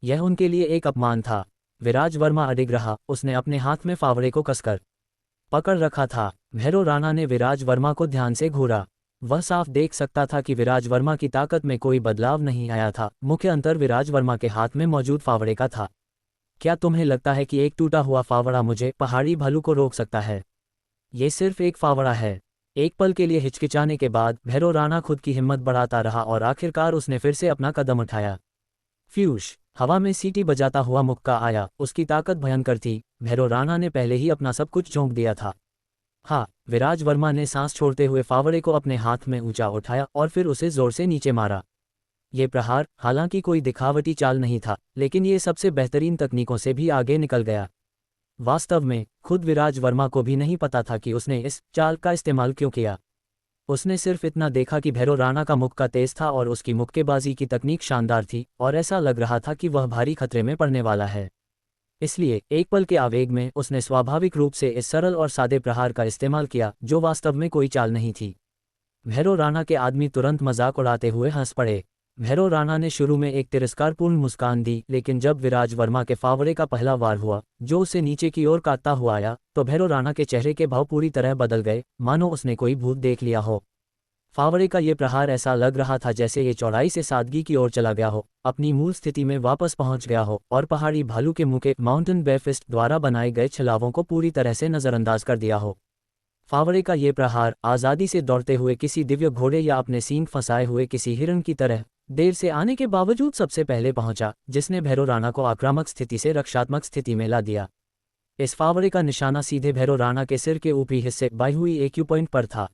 Speaker 2: यह उनके लिए एक अपमान था। विराज वर्मा अडिग रहा, उसने अपने हाथ में फावड़े को कसकर पकड़ रखा था। भैरव राणा ने विराज वर्मा को ध्यान से घूरा। वह साफ देख सकता था कि विराज वर्मा की ताकत में कोई बदलाव नहीं आया था। मुख्य अंतर विराज वर्मा के हाथ में मौजूद फावड़े का था। क्या तुम्हें लगता है कि एक टूटा हुआ फावड़ा मुझे, पहाड़ी भालू को, रोक सकता है? ये सिर्फ एक फावड़ा है। एक पल के लिए हिचकिचाने के बाद भैरव राणा खुद की हिम्मत बढ़ाता रहा और आखिरकार उसने फिर से अपना कदम उठाया। फ्यूश, हवा में सीटी बजाता हुआ मुक्का आया। उसकी ताकत भयंकर थी। भैरव राणा ने पहले ही अपना सब कुछ झोंक दिया था। हाँ, विराज वर्मा ने सांस छोड़ते हुए फावड़े को अपने हाथ में ऊंचा उठाया और फिर उसे जोर से नीचे मारा। ये प्रहार, हालांकि कोई दिखावटी चाल नहीं था, लेकिन ये सबसे बेहतरीन तकनीकों से भी आगे निकल गया। वास्तव में खुद विराज वर्मा को भी नहीं पता था कि उसने इस चाल का इस्तेमाल क्यों किया। उसने सिर्फ इतना देखा कि भैरव राणा का मुक्का तेज था और उसकी मुक्केबाजी की तकनीक शानदार थी, और ऐसा लग रहा था कि वह भारी खतरे में पड़ने वाला है। इसलिए एक पल के आवेग में उसने स्वाभाविक रूप से इस सरल और सादे प्रहार का इस्तेमाल किया, जो वास्तव में कोई चाल नहीं थी। भैरव राणा के आदमी तुरंत मजाक उड़ाते हुए हंस पड़े। भैरव राणा ने शुरू में एक तिरस्कारपूर्ण मुस्कान दी, लेकिन जब विराज वर्मा के फावड़े का पहला वार हुआ, जो उसे नीचे की ओर काटता हुआ आया, तो भैरव राणा के चेहरे के भाव पूरी तरह बदल गए, मानो उसने कोई भूत देख लिया हो। फावड़े का ये प्रहार ऐसा लग रहा था जैसे ये चौड़ाई से सादगी की ओर चला गया हो, अपनी मूल स्थिति में वापस पहुंच गया हो और पहाड़ी भालू के मुंह के माउंटेन बेफिस्ट द्वारा बनाए गए छलावों को पूरी तरह से नजरअंदाज कर दिया हो। फावड़े का ये प्रहार आज़ादी से दौड़ते हुए किसी दिव्य घोड़े या अपने सींग फंसाए हुए किसी हिरण की तरह देर से आने के बावजूद सबसे पहले पहुंचा, जिसने भैरव राणा को आक्रामक स्थिति से रक्षात्मक स्थिति में ला दिया। इस फावड़े का निशाना सीधे भैरव राणा के सिर के ऊपरी हिस्से बाई हुई एक्यू पॉइंट पर था।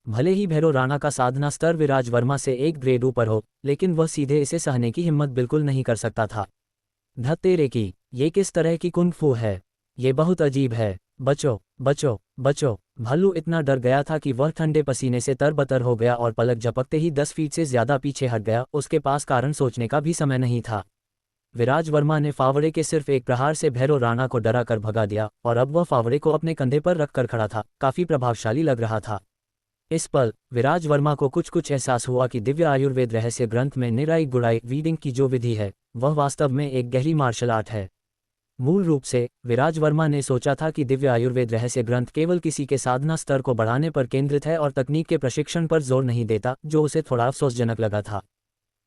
Speaker 2: भले ही भैरव राणा का साधना स्तर विराज वर्मा से एक ग्रेड ऊपर हो, लेकिन वह सीधे इसे सहने की हिम्मत बिल्कुल नहीं कर सकता था। धत्तेरे की, ये किस तरह की कुंग फू है? ये बहुत अजीब है। बचो बचो बचो। भालू इतना डर गया था कि वह ठंडे पसीने से तरबतर हो गया और पलक झपकते ही 10 फीट से ज्यादा पीछे हट गया। उसके पास कारण सोचने का भी समय नहीं था। विराज वर्मा ने फावड़े के सिर्फ एक प्रहार से भैरव राणा को डरा कर भगा दिया, और अब वह फावड़े को अपने कंधे पर रखकर खड़ा था। काफी प्रभावशाली लग रहा था। इस पल विराज वर्मा को कुछ एहसास हुआ कि दिव्य आयुर्वेद रहस्य ग्रंथ में निराई गुड़ाई रीडिंग की जो विधि है, वह वास्तव में एक गहरी मार्शल आर्ट है। मूल रूप से विराज वर्मा ने सोचा था कि दिव्य आयुर्वेद रहस्य ग्रंथ केवल किसी के साधना स्तर को बढ़ाने पर केंद्रित है और तकनीक के प्रशिक्षण पर जोर नहीं देता, जो उसे थोड़ा अफसोसजनक लगा था।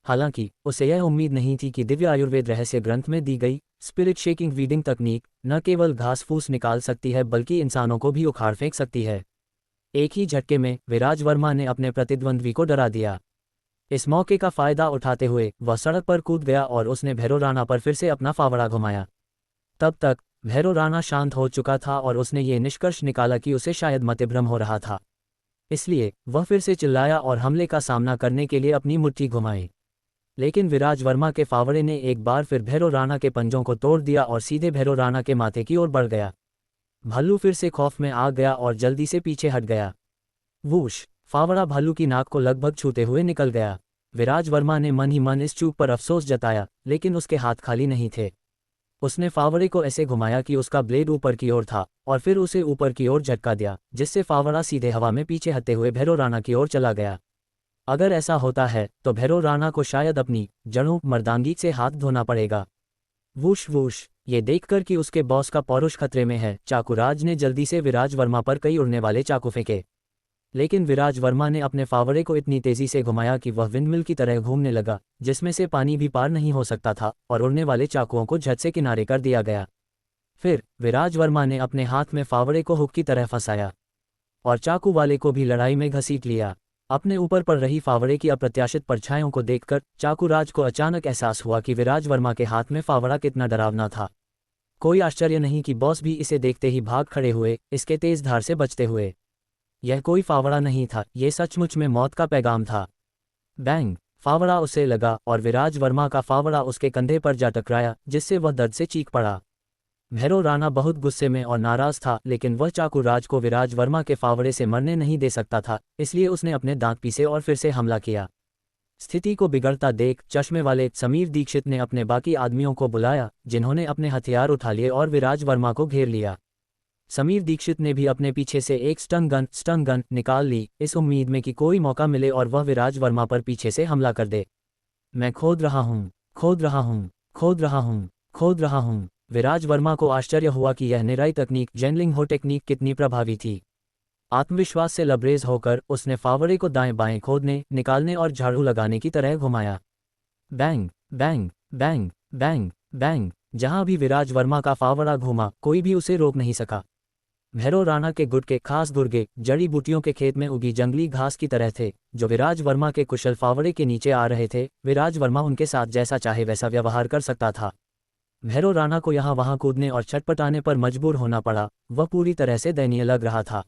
Speaker 2: हालांकि उसे यह उम्मीद नहीं थी कि दिव्य आयुर्वेद रहस्य ग्रंथ में दी गई स्पिरिट शेकिंग रीडिंग तकनीक न केवल घास फूस निकाल सकती है, बल्कि इंसानों को भी उखाड़ फेंक सकती है। एक ही झटके में विराज वर्मा ने अपने प्रतिद्वंद्वी को डरा दिया। इस मौके का फायदा उठाते हुए वह सड़क पर कूद गया और उसने भैरव राणा पर फिर से अपना फावड़ा घुमाया। तब तक भैरव राणा शांत हो चुका था और उसने ये निष्कर्ष निकाला कि उसे शायद मतिभ्रम हो रहा था। इसलिए वह फिर से चिल्लाया और हमले का सामना करने के लिए अपनी मुट्ठी घुमाई। लेकिन विराज वर्मा के फावड़े ने एक बार फिर भैरव राणा के पंजों को तोड़ दिया और सीधे भैरव राणा के माथे की ओर बढ़ गया। भालू फिर से खौफ में आ गया और जल्दी से पीछे हट गया। वूश, फावड़ा भालू की नाक को लगभग छूते हुए निकल गया। विराज वर्मा ने मन ही मन इस चूक पर अफसोस जताया, लेकिन उसके हाथ खाली नहीं थे। उसने फावड़े को ऐसे घुमाया कि उसका ब्लेड ऊपर की ओर था और फिर उसे ऊपर की ओर झटका दिया, जिससे फावड़ा सीधे हवा में पीछे हटते हुए भैरव राणा की ओर चला गया। अगर ऐसा होता है तो भैरव राणा को शायद अपनी जड़ों मर्दांगी से हाथ धोना पड़ेगा। वूश वूश, ये देखकर कि उसके बॉस का पौरुष खतरे में है, चाकूराज ने जल्दी से विराज वर्मा पर कई उड़ने वाले चाकू फेंके। लेकिन विराज वर्मा ने अपने फावड़े को इतनी तेजी से घुमाया कि वह विंडमिल की तरह घूमने लगा, जिसमें से पानी भी पार नहीं हो सकता था, और उड़ने वाले चाकुओं को झट से किनारे कर दिया गया। फिर विराज वर्मा ने अपने हाथ में फावड़े को हुक की तरह फंसाया और चाकू वाले को भी लड़ाई में घसीट लिया। अपने ऊपर पड़ रही फावड़े की अप्रत्याशित परछाइयों को देखकर चाकूराज को अचानक एहसास हुआ कि विराज वर्मा के हाथ में फावड़ा कितना डरावना था। कोई आश्चर्य नहीं कि बॉस भी इसे देखते ही भाग खड़े हुए, इसके तेज धार से बचते हुए। यह कोई फावड़ा नहीं था, ये सचमुच में मौत का पैगाम था। बैंग! फावड़ा उसे लगा और विराज वर्मा का फावड़ा उसके कंधे पर जा टकराया, जिससे वह दर्द से चीख पड़ा। भैरव राणा बहुत गुस्से में और नाराज था, लेकिन वह चाकू राज को विराज वर्मा के फावड़े से मरने नहीं दे सकता था, इसलिए उसने अपने दांत पीसे और फिर से हमला किया। स्थिति को बिगड़ता देख चश्मे वाले समीर दीक्षित ने अपने बाकी आदमियों को बुलाया, जिन्होंने अपने हथियार उठा लिए और विराज वर्मा को घेर लिया। समीर दीक्षित ने भी अपने पीछे से एक स्टन गन निकाल ली, इस उम्मीद में कि कोई मौका मिले और वह विराज वर्मा पर पीछे से हमला कर दे। मैं खोद रहा हूँ, खोद रहा हूँ, खोद रहा हूँ, खोद रहा हूँ। विराज वर्मा को आश्चर्य हुआ कि यह निराई तकनीक जेनलिंग हो टेक्निक कितनी प्रभावी थी। आत्मविश्वास से लबरेज होकर उसने फावड़े को दाएं बाएं खोदने, निकालने और झाड़ू लगाने की तरह घुमाया। Bang bang bang bang bang! जहां भी विराज वर्मा का फावड़ा घूमा, कोई भी उसे रोक नहीं सका। भैरव राणा के गुटके खास दुर्गे जड़ी बूटियों के खेत में उगी जंगली घास की तरह थे, जो विराज वर्मा के कुशल फावड़े के नीचे आ रहे थे। विराज वर्मा उनके साथ जैसा चाहे वैसा व्यवहार कर सकता था। भैरव राणा को यहाँ वहाँ कूदने और छटपटाने पर मजबूर होना पड़ा, वह पूरी तरह से दयनीय लग रहा था।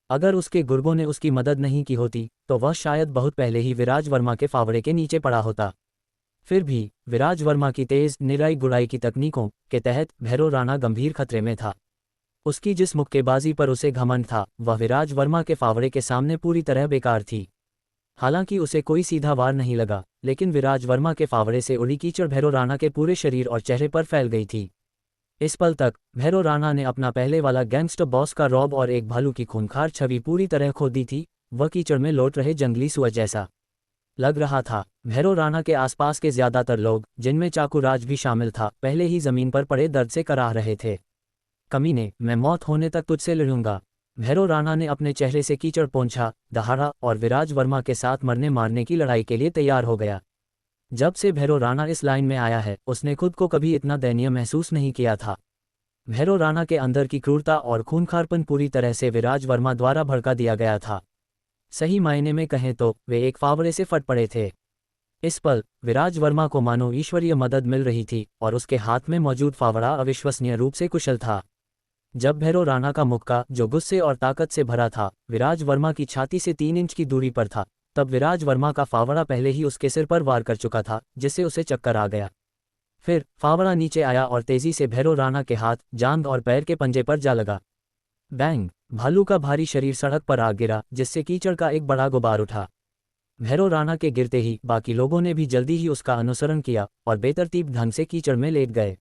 Speaker 2: अगर उसके गुर्गों ने उसकी मदद नहीं की होती, तो वह शायद बहुत पहले ही विराज वर्मा के फावड़े के नीचे पड़ा होता। फिर भी विराज वर्मा की तेज निराई गुड़ाई की तकनीकों के तहत भैरव राणा गंभीर खतरे में था। उसकी जिस मुक्केबाजी पर उसे घमंड था, वह विराज वर्मा के फावड़े के सामने पूरी तरह बेकार थी। हालांकि उसे कोई सीधा वार नहीं लगा, लेकिन विराज वर्मा के फावड़े से उड़ी कीचड़ भैरव राणा के पूरे शरीर और चेहरे पर फैल गई थी। इस पल तक भैरव राणा ने अपना पहले वाला गैंगस्टर बॉस का रौब और एक भालू की खूंखार छवि पूरी तरह खो दी थी। वह कीचड़ में लौट रहे जंगली सुअर जैसा लग रहा था। भैरव राणा के आसपास के ज्यादातर लोग, जिनमें चाकू राज भी शामिल था, पहले ही जमीन पर पड़े दर्द से कराह रहे थे। कमीने, मैं मौत होने तक तुझसे लड़ूंगा। भैरव राणा ने अपने चेहरे से कीचड़ पोंछा, दहाड़ा और विराज वर्मा के साथ मरने मारने की लड़ाई के लिए तैयार हो गया। जब से भैरव राणा इस लाइन में आया है, उसने खुद को कभी इतना दयनीय महसूस नहीं किया था। भैरव राणा के अंदर की क्रूरता और खूंखारपन पूरी तरह से विराज वर्मा द्वारा भड़का दिया गया था। सही मायने में कहें तो वे एक फावड़े से फट पड़े थे। इस पल विराज वर्मा को मानो ईश्वरीय मदद मिल रही थी और उसके हाथ में मौजूद फावड़ा अविश्वसनीय रूप से कुशल था। जब भैरव राणा का मुक्का, जो गुस्से और ताकत से भरा था, विराज वर्मा की छाती से 3 इंच की दूरी पर था, तब विराज वर्मा का फावड़ा पहले ही उसके सिर पर वार कर चुका था, जिससे उसे चक्कर आ गया। फिर फावड़ा नीचे आया और तेजी से भैरव राणा के हाथ, जांघ और पैर के पंजे पर जा लगा। बैंग! भालू का भारी शरीर सड़क पर आ गिरा, जिससे कीचड़ का एक बड़ा गुबार उठा। भैरव राणा के गिरते ही बाकी लोगों ने भी जल्दी ही उसका अनुसरण किया और बेतरतीब ढंग से कीचड़ में लेट गए।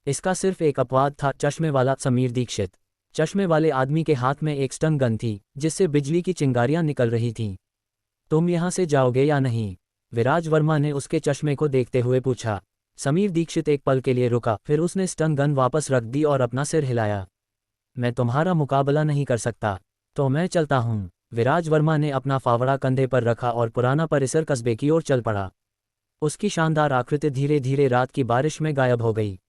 Speaker 2: इसका सिर्फ एक अपवाद था, चश्मे वाला समीर दीक्षित। चश्मे वाले आदमी के हाथ में एक स्टन गन थी, जिससे बिजली की चिंगारियां निकल रही थीं। तुम यहां से जाओगे या नहीं? विराज वर्मा ने उसके चश्मे को देखते हुए पूछा। समीर दीक्षित एक पल के लिए रुका, फिर उसने स्टन गन वापस रख दी और अपना सिर हिलाया। मैं तुम्हारा मुकाबला नहीं कर सकता, तो मैं चलता हूँ। विराज वर्मा ने अपना फावड़ा कंधे पर रखा और पुराना परिसर कस्बे की ओर चल पड़ा। उसकी शानदार आकृति धीरे धीरे रात की बारिश में गायब हो गई।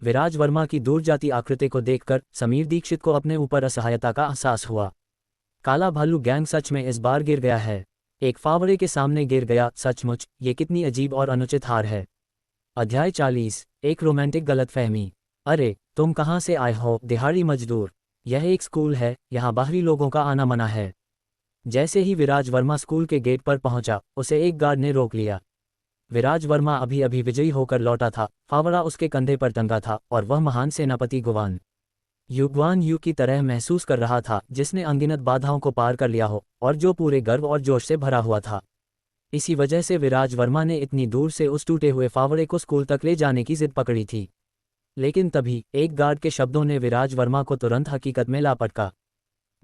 Speaker 2: विराज वर्मा की दूर जाती आकृति को देखकर समीर दीक्षित को अपने ऊपर असहायता का एहसास हुआ। काला भालू गैंग सच में इस बार गिर गया है। एक फावड़े के सामने गिर गया, सचमुच ये कितनी अजीब और अनुचित हार है। अध्याय 40, एक रोमांटिक गलतफहमी। अरे, तुम कहाँ से आए हो, दिहाड़ी मजदूर? यह एक स्कूल है, यहाँ बाहरी लोगों का आना मना है। जैसे ही विराज वर्मा स्कूल के गेट पर पहुंचा, उसे एक गार्ड ने रोक लिया। विराज वर्मा अभी अभी विजयी होकर लौटा था, फावड़ा उसके कंधे पर टंगा था और वह महान सेनापति गुवान यू की तरह महसूस कर रहा था, जिसने अनगिनत बाधाओं को पार कर लिया हो और जो पूरे गर्व और जोश से भरा हुआ था। इसी वजह से विराज वर्मा ने इतनी दूर से उस टूटे हुए फावड़े को स्कूल तक ले जाने की जिद पकड़ी थी। लेकिन तभी एक गार्ड के शब्दों ने विराज वर्मा को तुरंत हकीकत में ला पटका।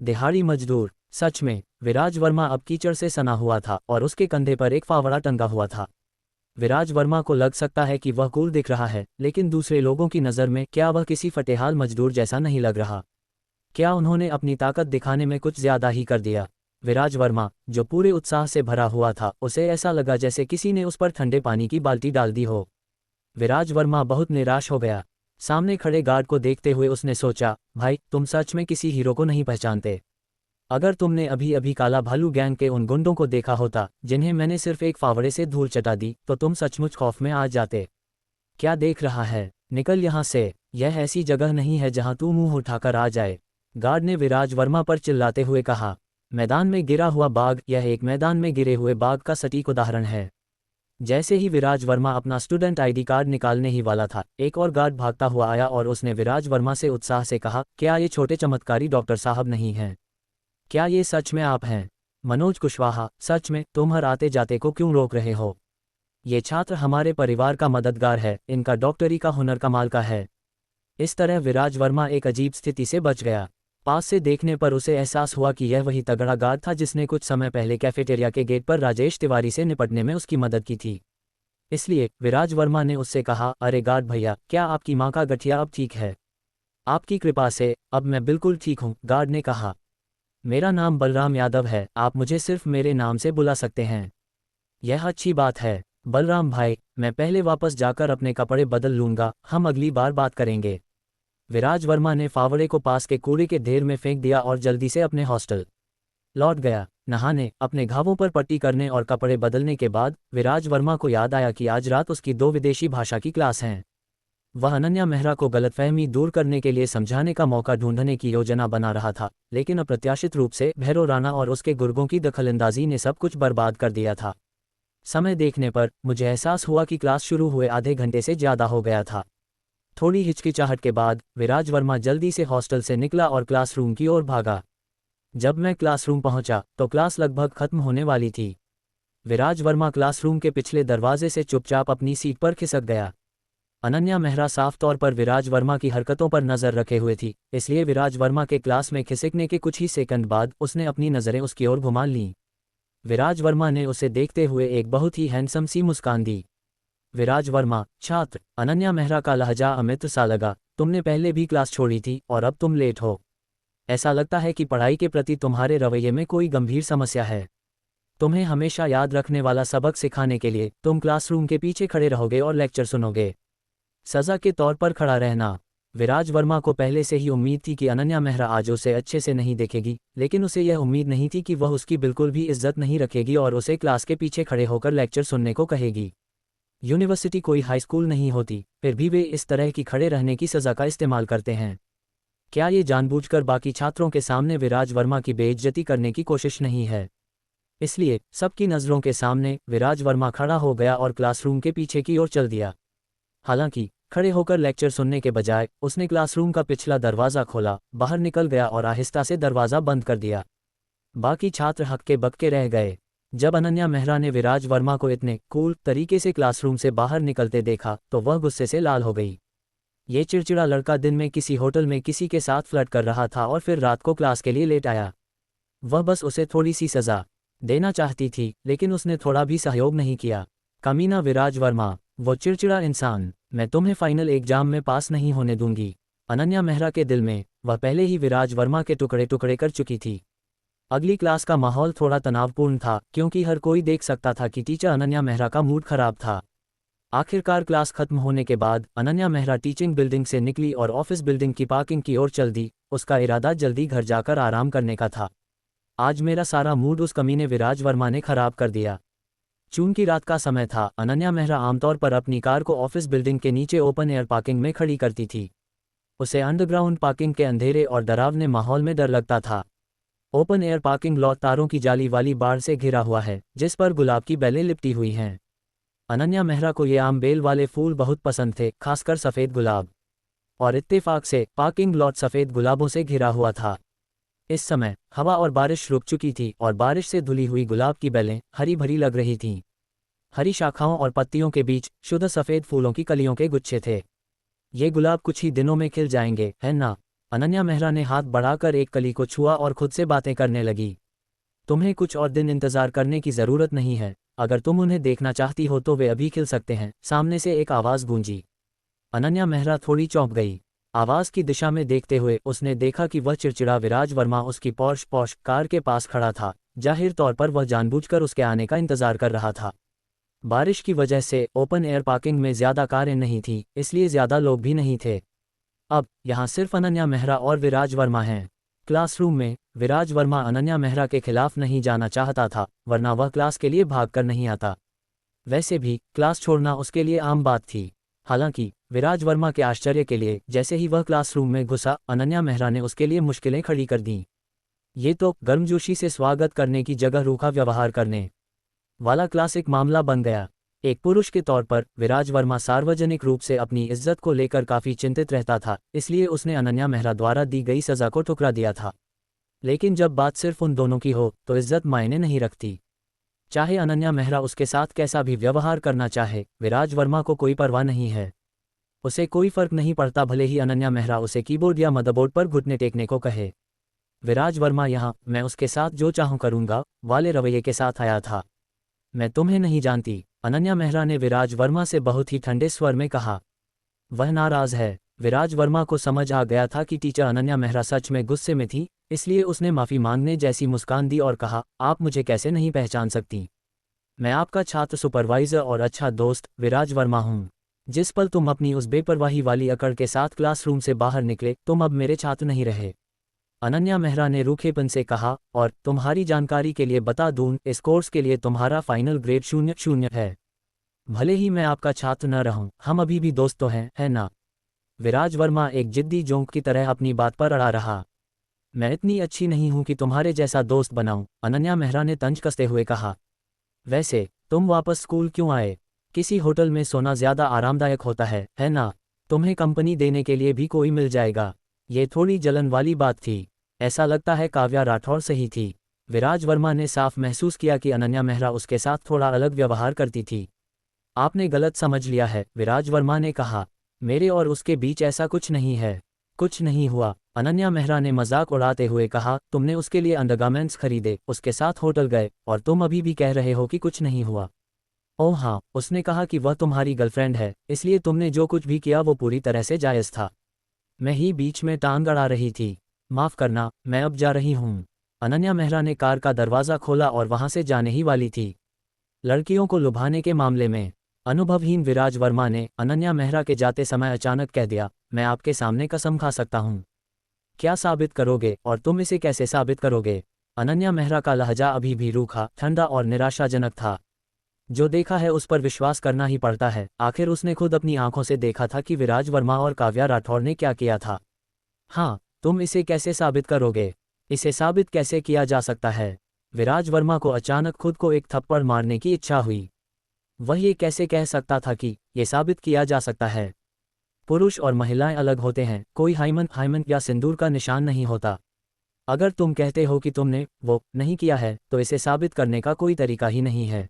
Speaker 2: दिहाड़ी मजदूर! सच में विराज वर्मा अब कीचड़ से सना हुआ था और उसके कंधे पर एक फावड़ा टंगा हुआ था। विराज वर्मा को लग सकता है कि वह कूल दिख रहा है, लेकिन दूसरे लोगों की नज़र में क्या वह किसी फटेहाल मजदूर जैसा नहीं लग रहा? क्या उन्होंने अपनी ताकत दिखाने में कुछ ज्यादा ही कर दिया? विराज वर्मा, जो पूरे उत्साह से भरा हुआ था, उसे ऐसा लगा जैसे किसी ने उस पर ठंडे पानी की बाल्टी डाल दी हो। विराज वर्मा बहुत निराश हो गया। सामने खड़े गार्ड को देखते हुए उसने सोचा, भाई, तुम सच में किसी हीरो को नहीं पहचानते। अगर तुमने अभी अभी काला भालू गैंग के उन गुंडों को देखा होता जिन्हें मैंने सिर्फ एक फावड़े से धूल चटा दी, तो तुम सचमुच खौफ में आ जाते। क्या देख रहा है? निकल यहाँ से, यह ऐसी जगह नहीं है जहाँ तू मुंह उठाकर आ जाए, गार्ड ने विराज वर्मा पर चिल्लाते हुए कहा। मैदान में गिरा हुआ बाघ, यह एक मैदान में गिरे हुए बाघ का सटीक उदाहरण है। जैसे ही विराज वर्मा अपना स्टूडेंट आईडी कार्ड निकालने ही वाला था, एक और गार्ड भागता हुआ आया और उसने विराज वर्मा से उत्साह से कहा, क्या ये छोटे चमत्कारी डॉक्टर साहब नहीं हैं? क्या ये सच में आप हैं? मनोज कुशवाहा, सच में, तुम हर आते जाते को क्यों रोक रहे हो? ये छात्र हमारे परिवार का मददगार है, इनका डॉक्टरी का हुनर कमाल का है। इस तरह विराज वर्मा एक अजीब स्थिति से बच गया। पास से देखने पर उसे एहसास हुआ कि यह वही तगड़ा गार्ड था जिसने कुछ समय पहले कैफेटेरिया के गेट पर राजेश तिवारी से निपटने में उसकी मदद की थी। इसलिए विराज वर्मा ने उससे कहा, अरे गार्ड भैया, क्या आपकी माँ का गठिया अब ठीक है? आपकी कृपा से अब मैं बिल्कुल ठीक हूँ, गार्ड ने कहा। मेरा नाम बलराम यादव है, आप मुझे सिर्फ मेरे नाम से बुला सकते हैं। यह अच्छी बात है बलराम भाई, मैं पहले वापस जाकर अपने कपड़े बदल लूंगा, हम अगली बार बात करेंगे। विराज वर्मा ने फावड़े को पास के कूड़े के ढेर में फेंक दिया और जल्दी से अपने हॉस्टल लौट गया। नहाने, अपने घावों पर पट्टी करने और कपड़े बदलने के बाद विराज वर्मा को याद आया कि आज रात उसकी 2 विदेशी भाषा की क्लास हैं। वह अनन्या मेहरा को गलतफहमी दूर करने के लिए समझाने का मौका ढूंढने की योजना बना रहा था, लेकिन अप्रत्याशित रूप से भैरव राणा और उसके गुर्गों की दखलंदाजी ने सब कुछ बर्बाद कर दिया था। समय देखने पर मुझे एहसास हुआ कि क्लास शुरू हुए आधे घंटे से ज़्यादा हो गया था। थोड़ी हिचकिचाहट के बाद विराज वर्मा जल्दी से हॉस्टल से निकला और क्लासरूम की ओर भागा। जब मैं क्लासरूम पहुंचा तो क्लास लगभग खत्म होने वाली थी। विराज वर्मा क्लासरूम के पिछले दरवाजे से चुपचाप अपनी सीट पर खिसक गया। अनन्या मेहरा साफ तौर पर विराज वर्मा की हरकतों पर नजर रखे हुए थी, इसलिए विराज वर्मा के क्लास में खिसकने के कुछ ही सेकंड बाद उसने अपनी नज़रें उसकी ओर घुमा लीं। विराज वर्मा ने उसे देखते हुए एक बहुत ही हैंडसम सी मुस्कान दी। विराज वर्मा, छात्र, अनन्या मेहरा का लहजा अमित्र सा लगा, तुमने पहले भी क्लास छोड़ी थी और अब तुम लेट हो। ऐसा लगता है कि पढ़ाई के प्रति तुम्हारे रवैये में कोई गंभीर समस्या है। तुम्हें हमेशा याद रखने वाला सबक सिखाने के लिए तुम क्लासरूम के पीछे खड़े रहोगे और लेक्चर सुनोगे। सज़ा के तौर पर खड़ा रहना। विराज वर्मा को पहले से ही उम्मीद थी कि अनन्या मेहरा आज उसे अच्छे से नहीं देखेगी, लेकिन उसे यह उम्मीद नहीं थी कि वह उसकी बिल्कुल भी इज्जत नहीं रखेगी और उसे क्लास के पीछे खड़े होकर लेक्चर सुनने को कहेगी। यूनिवर्सिटी कोई हाई स्कूल नहीं होती, फिर भी वे इस तरह की खड़े रहने की सज़ा का इस्तेमाल करते हैं। क्या ये जानबूझकर बाकी छात्रों के सामने विराज वर्मा की बेइज्जती करने की कोशिश नहीं है? इसलिए सबकी नज़रों के सामने विराज वर्मा खड़ा हो गया और क्लासरूम के पीछे की ओर चल दिया। हालांकि खड़े होकर लेक्चर सुनने के बजाय उसने क्लासरूम का पिछला दरवाज़ा खोला, बाहर निकल गया और आहिस्ता से दरवाज़ा बंद कर दिया। बाकी छात्र हक्के बक्के रह गए। जब अनन्या मेहरा ने विराज वर्मा को इतने कूल तरीके से क्लासरूम से बाहर निकलते देखा तो वह गुस्से से लाल हो गई। ये चिड़चिड़ा लड़का दिन में किसी होटल में किसी के साथ फ्लर्ट कर रहा था और फिर रात को क्लास के लिए लेट आया। वह बस उसे थोड़ी सी सज़ा देना चाहती थी, लेकिन उसने थोड़ा भी सहयोग नहीं किया। कमीना विराज वर्मा, वो चिड़चिड़ा इंसान, मैं तुम्हें फाइनल एग्जाम में पास नहीं होने दूंगी। अनन्या मेहरा के दिल में वह पहले ही विराज वर्मा के टुकड़े टुकड़े कर चुकी थी। अगली क्लास का माहौल थोड़ा तनावपूर्ण था, क्योंकि हर कोई देख सकता था कि टीचर अनन्या मेहरा का मूड खराब था। आखिरकार क्लास खत्म होने के बाद अनन्या मेहरा टीचिंग बिल्डिंग से निकली और ऑफिस बिल्डिंग की पार्किंग की ओर चल दी। उसका इरादा जल्दी घर जाकर आराम करने का था। आज मेरा सारा मूड उस कमीने विराज वर्मा ने खराब कर दिया। चूंकि रात का समय था, अनन्या मेहरा आमतौर पर अपनी कार को ऑफिस बिल्डिंग के नीचे ओपन एयर पार्किंग में खड़ी करती थी। उसे अंडरग्राउंड पार्किंग के अंधेरे और डरावने माहौल में डर लगता था। ओपन एयर पार्किंग लॉट तारों की जाली वाली बाड़ से घिरा हुआ है, जिस पर गुलाब की बेलें लिपटी हुई हैं। अनन्या मेहरा को ये आम बेल वाले फूल बहुत पसंद थे, खासकर सफ़ेद गुलाब। और इत्तेफाक से पार्किंग लॉट सफ़ेद गुलाबों से घिरा हुआ था। इस समय हवा और बारिश रुक चुकी थी और बारिश से धुली हुई गुलाब की बेलें हरी भरी लग रही थीं। हरी शाखाओं और पत्तियों के बीच शुद्ध सफ़ेद फूलों की कलियों के गुच्छे थे। ये गुलाब कुछ ही दिनों में खिल जाएंगे, है ना? अनन्या मेहरा ने हाथ बढ़ाकर एक कली को छुआ और खुद से बातें करने लगी। तुम्हें कुछ और दिन इंतज़ार करने की ज़रूरत नहीं है। अगर तुम उन्हें देखना चाहती हो तो वे अभी खिल सकते हैं, सामने से एक आवाज़ गूंजी। अनन्या मेहरा थोड़ी चौंक गई। आवाज़ की दिशा में देखते हुए उसने देखा कि वह चिड़चिड़ा विराज वर्मा उसकी पॉश कार के पास खड़ा था। जाहिर तौर पर वह जानबूझकर उसके आने का इंतज़ार कर रहा था। बारिश की वजह से ओपन एयर पार्किंग में ज़्यादा कारें नहीं थीं, इसलिए ज़्यादा लोग भी नहीं थे। अब यहाँ सिर्फ अनन्या मेहरा और विराज वर्मा हैं। क्लासरूम में विराज वर्मा अनन्या मेहरा के खिलाफ नहीं जाना चाहता था, वरना वह क्लास के लिए भागकर नहीं आता। वैसे भी क्लास छोड़ना उसके लिए आम बात थी। हालांकि विराज वर्मा के आश्चर्य के लिए जैसे ही वह क्लासरूम में घुसा, अनन्या मेहरा ने उसके लिए मुश्किलें खड़ी कर दीं। ये तो गर्मजोशी से स्वागत करने की जगह रूखा व्यवहार करने वाला क्लासिक मामला बन गया। एक पुरुष के तौर पर विराज वर्मा सार्वजनिक रूप से अपनी इज्जत को लेकर काफी चिंतित रहता था, इसलिए उसने अनन्या मेहरा द्वारा दी गई सजा को ठुकरा दिया था। लेकिन जब बात सिर्फ उन दोनों की हो तो इज्जत मायने नहीं रखती। चाहे अनन्या मेहरा उसके साथ कैसा भी व्यवहार करना चाहे, विराज वर्मा को कोई परवाह नहीं है। उसे कोई फर्क नहीं पड़ता भले ही अनन्या मेहरा उसे कीबोर्ड या मदरबोर्ड पर घुटने टेकने को कहे। विराज वर्मा यहाँ मैं उसके साथ जो चाहूँ करूँगा वाले रवैये के साथ आया था। मैं तुम्हें नहीं जानती, अनन्या मेहरा ने विराज वर्मा से बहुत ही ठंडे स्वर में कहा। वह नाराज है। विराज वर्मा को समझ आ गया था कि टीचर अनन्या मेहरा सच में गुस्से में थी, इसलिए उसने माफ़ी मांगने जैसी मुस्कान दी और कहा, आप मुझे कैसे नहीं पहचान सकती? मैं आपका छात्र सुपरवाइज़र और अच्छा दोस्त विराज वर्मा हूँ। जिस पल तुम अपनी उस बेपरवाही वाली अकड़ के साथ क्लासरूम से बाहर निकले, तुम अब मेरे छात्र नहीं रहे। अनन्या मेहरा ने रूखेपन से कहा, और तुम्हारी जानकारी के लिए बता दूं, इस कोर्स के लिए तुम्हारा फाइनल ग्रेड 0 है। भले ही मैं आपका छात्र न रहूं, हम अभी भी दोस्त तो हैं, है ना? विराज वर्मा एक जिद्दी जोंक की तरह अपनी बात पर अड़ा रहा। मैं इतनी अच्छी नहीं हूं कि तुम्हारे जैसा दोस्त बनाऊं, अनन्या मेहरा ने तंज कसते हुए कहा। वैसे तुम वापस स्कूल क्यों आए? किसी होटल में सोना ज्यादा आरामदायक होता है ना? तुम्हें कंपनी देने के लिए भी कोई मिल जाएगा। ये थोड़ी जलन वाली बात थी। ऐसा लगता है काव्या राठौर सही थी। विराज वर्मा ने साफ महसूस किया कि अनन्या मेहरा उसके साथ थोड़ा अलग व्यवहार करती थी। आपने गलत समझ लिया है, विराज वर्मा ने कहा। मेरे और उसके बीच ऐसा कुछ नहीं है। कुछ नहीं हुआ, अनन्या मेहरा ने मजाक उड़ाते हुए कहा। तुमने उसके लिए अंडरगारमेंट्स खरीदे, उसके साथ होटल गए, और तुम अभी भी कह रहे हो कि कुछ नहीं हुआ। ओह हाँ, उसने कहा कि वह तुम्हारी गर्लफ्रेंड है, इसलिए तुमने जो कुछ भी किया वो पूरी तरह से जायज़ था। मैं ही बीच में टांग अड़ा रही थी। माफ़ करना, मैं अब जा रही हूँ। अनन्या मेहरा ने कार का दरवाज़ा खोला और वहाँ से जाने ही वाली थी। लड़कियों को लुभाने के मामले में अनुभवहीन विराज वर्मा ने अनन्या मेहरा के जाते समय अचानक कह दिया, मैं आपके सामने कसम खा सकता हूँ। क्या साबित करोगे, और तुम इसे कैसे साबित करोगे? अनन्या मेहरा का लहजा अभी भी रूखा, ठंडा और निराशाजनक था। जो देखा है उस पर विश्वास करना ही पड़ता है। आखिर उसने खुद अपनी आंखों से देखा था कि विराज वर्मा और काव्या राठौर ने क्या किया था। हाँ, तुम इसे कैसे साबित करोगे? इसे साबित कैसे किया जा सकता है? विराज वर्मा को अचानक खुद को एक थप्पड़ मारने की इच्छा हुई। वह ये कैसे कह सकता था कि ये साबित किया जा सकता है? पुरुष और महिलाएं अलग होते हैं, कोई हाइमन या सिंदूर का निशान नहीं होता। अगर तुम कहते हो कि तुमने वो नहीं किया है, तो इसे साबित करने का कोई तरीका ही नहीं है।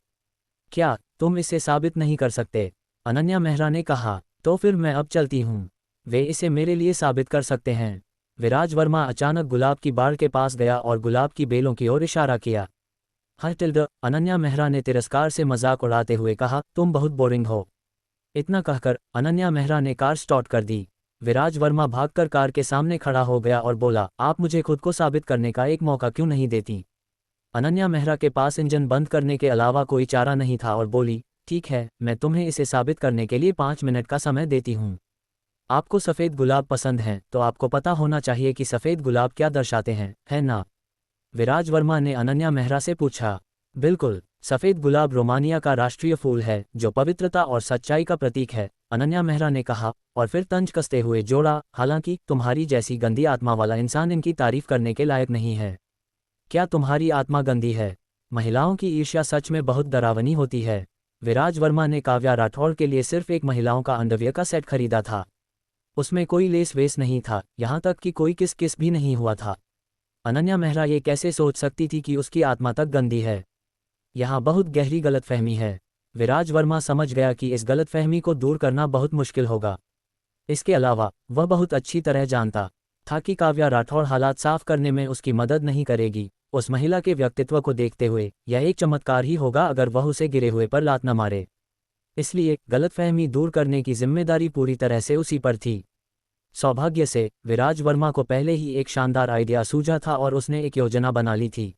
Speaker 2: क्या तुम इसे साबित नहीं कर सकते? अनन्या मेहरा ने कहा। तो फिर मैं अब चलती हूँ। वे इसे मेरे लिए साबित कर सकते हैं। विराज वर्मा अचानक गुलाब की बाड़ के पास गया और गुलाब की बेलों की ओर इशारा किया। टिल्ड, अनन्या मेहरा ने तिरस्कार से मजाक उड़ाते हुए कहा, तुम बहुत बोरिंग हो। इतना कहकर अनन्या मेहरा ने कार स्टार्ट कर दी। विराज वर्मा भागकर कार के सामने खड़ा हो गया और बोला, आप मुझे खुद को साबित करने का एक मौका क्यों नहीं देती? अनन्या मेहरा के पास इंजन बंद करने के अलावा कोई चारा नहीं था और बोली, ठीक है, मैं तुम्हें इसे साबित करने के लिए 5 मिनट का समय देती हूँ। आपको सफ़ेद गुलाब पसंद हैं, तो आपको पता होना चाहिए कि सफ़ेद गुलाब क्या दर्शाते हैं, है ना? विराज वर्मा ने अनन्या मेहरा से पूछा। बिल्कुल, सफ़ेद गुलाब रोमानिया का राष्ट्रीय फूल है, जो पवित्रता और सच्चाई का प्रतीक है, अनन्या मेहरा ने कहा, और फिर तंज कसते हुए जोड़ा, हालांकि तुम्हारी जैसी गंदी आत्मा वाला इंसान इनकी तारीफ करने के लायक नहीं है। क्या तुम्हारी आत्मा गंदी है? महिलाओं की ईर्ष्या सच में बहुत डरावनी होती है। विराज वर्मा ने काव्या राठौर के लिए सिर्फ एक महिलाओं का अंडरवियर का सेट खरीदा था। उसमें कोई लेस वेस नहीं था, यहाँ तक कि कोई किस भी नहीं हुआ था। अनन्या मेहरा ये कैसे सोच सकती थी कि उसकी आत्मा तक गंदी है? यहाँ बहुत गहरी गलतफहमी है। विराज वर्मा समझ गया कि इस गलतफहमी को दूर करना बहुत मुश्किल होगा। इसके अलावा वह बहुत अच्छी तरह जानता था कि काव्या राठौर हालात साफ करने में उसकी मदद नहीं करेगी। उस महिला के व्यक्तित्व को देखते हुए यह एक चमत्कार ही होगा अगर वह उसे गिरे हुए पर लात न मारे। इसलिए गलतफहमी दूर करने की जिम्मेदारी पूरी तरह से उसी पर थी। सौभाग्य से विराज वर्मा को पहले ही एक शानदार आइडिया सूझा था और उसने एक योजना बना ली थी।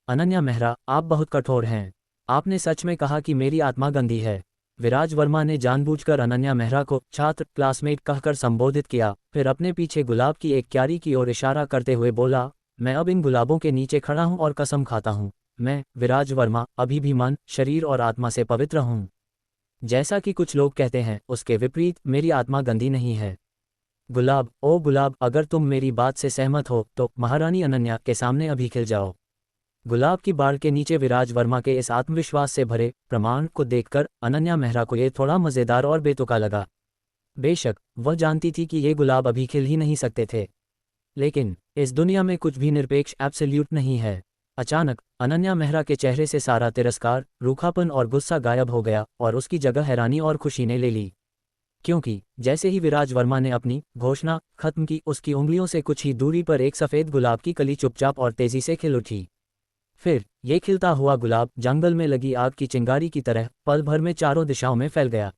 Speaker 2: अनन्या मेहरा, आप बहुत कठोर हैं। आपने सच में कहा कि मेरी आत्मा गंदी है। विराज वर्मा ने जानबूझकर अनन्या मेहरा को छात्र, क्लासमेट कहकर संबोधित किया, फिर अपने पीछे गुलाब की एक क्यारी की ओर इशारा करते हुए बोला, मैं अब इन गुलाबों के नीचे खड़ा हूं और कसम खाता हूं, मैं विराज वर्मा अभी भी मन, शरीर और आत्मा से पवित्र हूं। जैसा कि कुछ लोग कहते हैं, उसके विपरीत मेरी आत्मा गंदी नहीं है। गुलाब, ओ गुलाब, अगर तुम मेरी बात से सहमत हो तो महारानी अनन्या के सामने अभी खिल जाओ। गुलाब की बाड़ के नीचे विराज वर्मा के इस आत्मविश्वास से भरे प्रमाण को देखकर अनन्या मेहरा को ये थोड़ा मज़ेदार और बेतुका लगा। बेशक वह जानती थी कि ये गुलाब अभी खिल ही नहीं सकते थे, लेकिन इस दुनिया में कुछ भी निरपेक्ष एब्सोल्यूट नहीं है। अचानक अनन्या मेहरा के चेहरे से सारा तिरस्कार, रूखापन और गुस्सा गायब हो गया और उसकी जगह हैरानी और खुशी ने ले ली। क्योंकि जैसे ही विराज वर्मा ने अपनी घोषणा खत्म की, उसकी उंगलियों से कुछ ही दूरी पर एक सफ़ेद गुलाब की कली चुपचाप और तेजी से खिल उठी। फिर ये खिलता हुआ गुलाब जंगल में लगी आग की चिंगारी की तरह पल भर में चारों दिशाओं में फैल गया।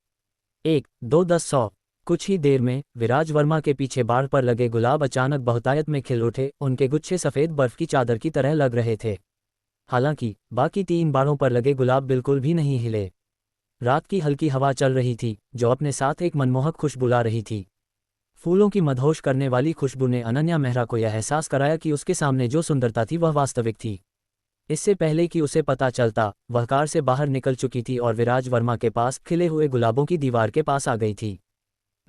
Speaker 2: 1, 2, 10, 100। कुछ ही देर में विराज वर्मा के पीछे बाड़ पर लगे गुलाब अचानक बहुतायत में खिल उठे। उनके गुच्छे सफ़ेद बर्फ की चादर की तरह लग रहे थे। हालांकि बाकी 3 बाड़ों पर लगे गुलाब बिल्कुल भी नहीं हिले। रात की हल्की हवा चल रही थी जो अपने साथ एक मनमोहक खुशबू ला रही थी। फूलों की मदहोश करने वाली खुशबू ने अनन्या मेहरा को यह एहसास कराया कि उसके सामने जो सुंदरता थी वह वास्तविक थी। इससे पहले कि उसे पता चलता, वह कार से बाहर निकल चुकी थी और विराज वर्मा के पास खिले हुए गुलाबों की दीवार के पास आ गई थी।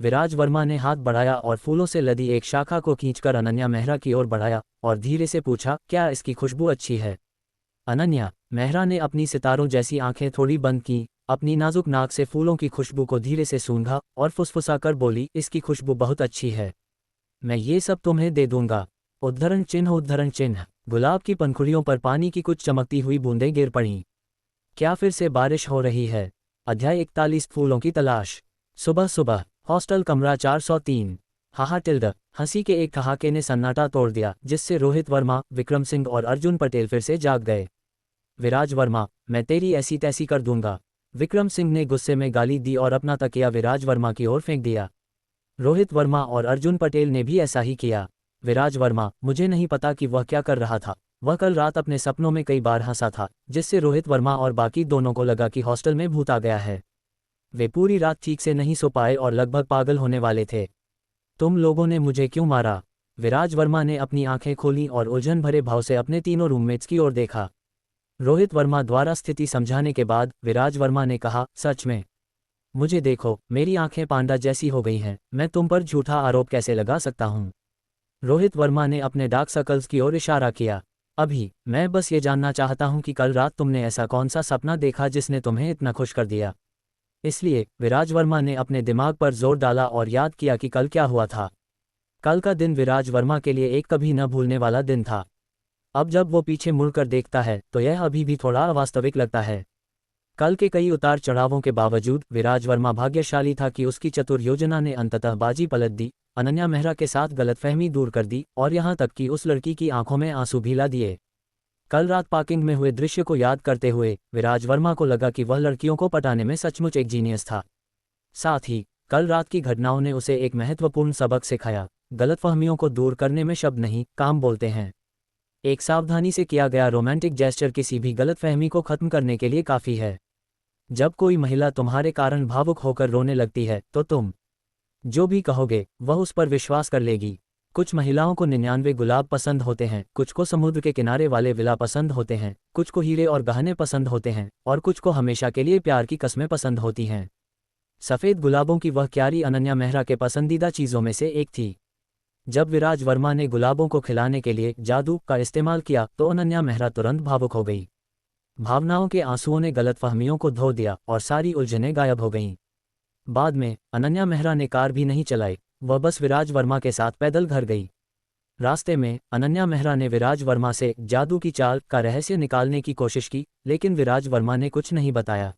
Speaker 2: विराज वर्मा ने हाथ बढ़ाया और फूलों से लदी एक शाखा को खींचकर अनन्या मेहरा की ओर बढ़ाया और धीरे से पूछा, क्या इसकी खुशबू अच्छी है? अनन्या मेहरा ने अपनी सितारों जैसी आंखें थोड़ी बंद की, अपनी नाजुक नाक से फूलों की खुशबू को धीरे से सूंघा और फुसफुसाकर बोली, इसकी खुशबू बहुत अच्छी है। मैं ये सब तुम्हें दे दूंगा। उद्धरण चिन्ह, उद्धरण चिन्ह। गुलाब की पंखुड़ियों पर पानी की कुछ चमकती हुई बूंदें गिर पड़ीं। क्या फिर से बारिश हो रही है? अध्याय 41, फूलों की तलाश। सुबह सुबह हॉस्टल कमरा 403। हाहा टिल्ड। हंसी के एक ठहाके ने सन्नाटा तोड़ दिया, जिससे रोहित वर्मा, विक्रम सिंह और अर्जुन पटेल फिर से जाग गए। विराज वर्मा, मैं तेरी ऐसी तैसी कर दूंगा। विक्रम सिंह ने गुस्से में गाली दी और अपना तकिया विराज वर्मा की ओर फेंक दिया। रोहित वर्मा और अर्जुन पटेल ने भी ऐसा ही किया। विराज वर्मा, मुझे नहीं पता कि वह क्या कर रहा था। वह कल रात अपने सपनों में कई बार हंसा था, जिससे रोहित वर्मा और बाकी दोनों को लगा कि हॉस्टल में भूत आ गया है। वे पूरी रात ठीक से नहीं सो पाए और लगभग पागल होने वाले थे। तुम लोगों ने मुझे क्यों मारा? विराज वर्मा ने अपनी आंखें खोलीं और उलझन भरे भाव से अपने तीनों रूममेट्स की ओर देखा। रोहित वर्मा द्वारा स्थिति समझाने के बाद विराज वर्मा ने कहा, सच में? मुझे देखो, मेरी आंखें पांडा जैसी हो गई हैं, मैं तुम पर झूठा आरोप कैसे लगा सकता हूँ? रोहित वर्मा ने अपने डार्क सर्कल्स की ओर इशारा किया। अभी मैं बस ये जानना चाहता हूँ कि कल रात तुमने ऐसा कौन सा सपना देखा जिसने तुम्हें इतना खुश कर दिया? इसलिए विराज वर्मा ने अपने दिमाग पर जोर डाला और याद किया कि कल क्या हुआ था। कल का दिन विराज वर्मा के लिए एक कभी न भूलने वाला दिन था। अब जब वो पीछे मुड़कर देखता है तो यह अभी भी थोड़ा अवास्तविक लगता है। कल के कई उतार चढ़ावों के बावजूद विराज वर्मा भाग्यशाली था कि उसकी चतुर योजना ने अंततः बाजी पलट दी, अनन्या मेहरा के साथ गलतफहमी दूर कर दी और यहाँ तक कि उस लड़की की आंखों में आंसू भी ला दिए। कल रात पार्किंग में हुए दृश्य को याद करते हुए विराज वर्मा को लगा कि वह लड़कियों को पटाने में सचमुच एक जीनियस था। साथ ही कल रात की घटनाओं ने उसे एक महत्वपूर्ण सबक सिखाया, गलतफहमियों को दूर करने में शब्द नहीं, काम बोलते हैं। एक सावधानी से किया गया रोमांटिक जेस्चर किसी भी गलतफहमी को खत्म करने के लिए काफ़ी है। जब कोई महिला तुम्हारे कारण भावुक होकर रोने लगती है तो तुम जो भी कहोगे वह उस पर विश्वास कर लेगी। कुछ महिलाओं को 99 गुलाब पसंद होते हैं, कुछ को समुद्र के किनारे वाले विला पसंद होते हैं, कुछ को हीरे और गहने पसंद होते हैं और कुछ को हमेशा के लिए प्यार की कस्में पसंद होती हैं। सफ़ेद गुलाबों की वह क्यारी अनन्या मेहरा के पसंदीदा चीज़ों में से एक थी। जब विराज वर्मा ने गुलाबों को खिलाने के लिए जादू का इस्तेमाल किया तो अनन्या मेहरा तुरंत भावुक हो गई। भावनाओं के आंसुओं ने गलतफहमियों को धो दिया और सारी उलझनें गायब हो गईं। बाद में अनन्या मेहरा ने कार भी नहीं चलाई, वह बस विराज वर्मा के साथ पैदल घर गई। रास्ते में अनन्या मेहरा ने विराज वर्मा से जादू की चाल का रहस्य निकालने की कोशिश की, लेकिन विराज वर्मा ने कुछ नहीं बताया।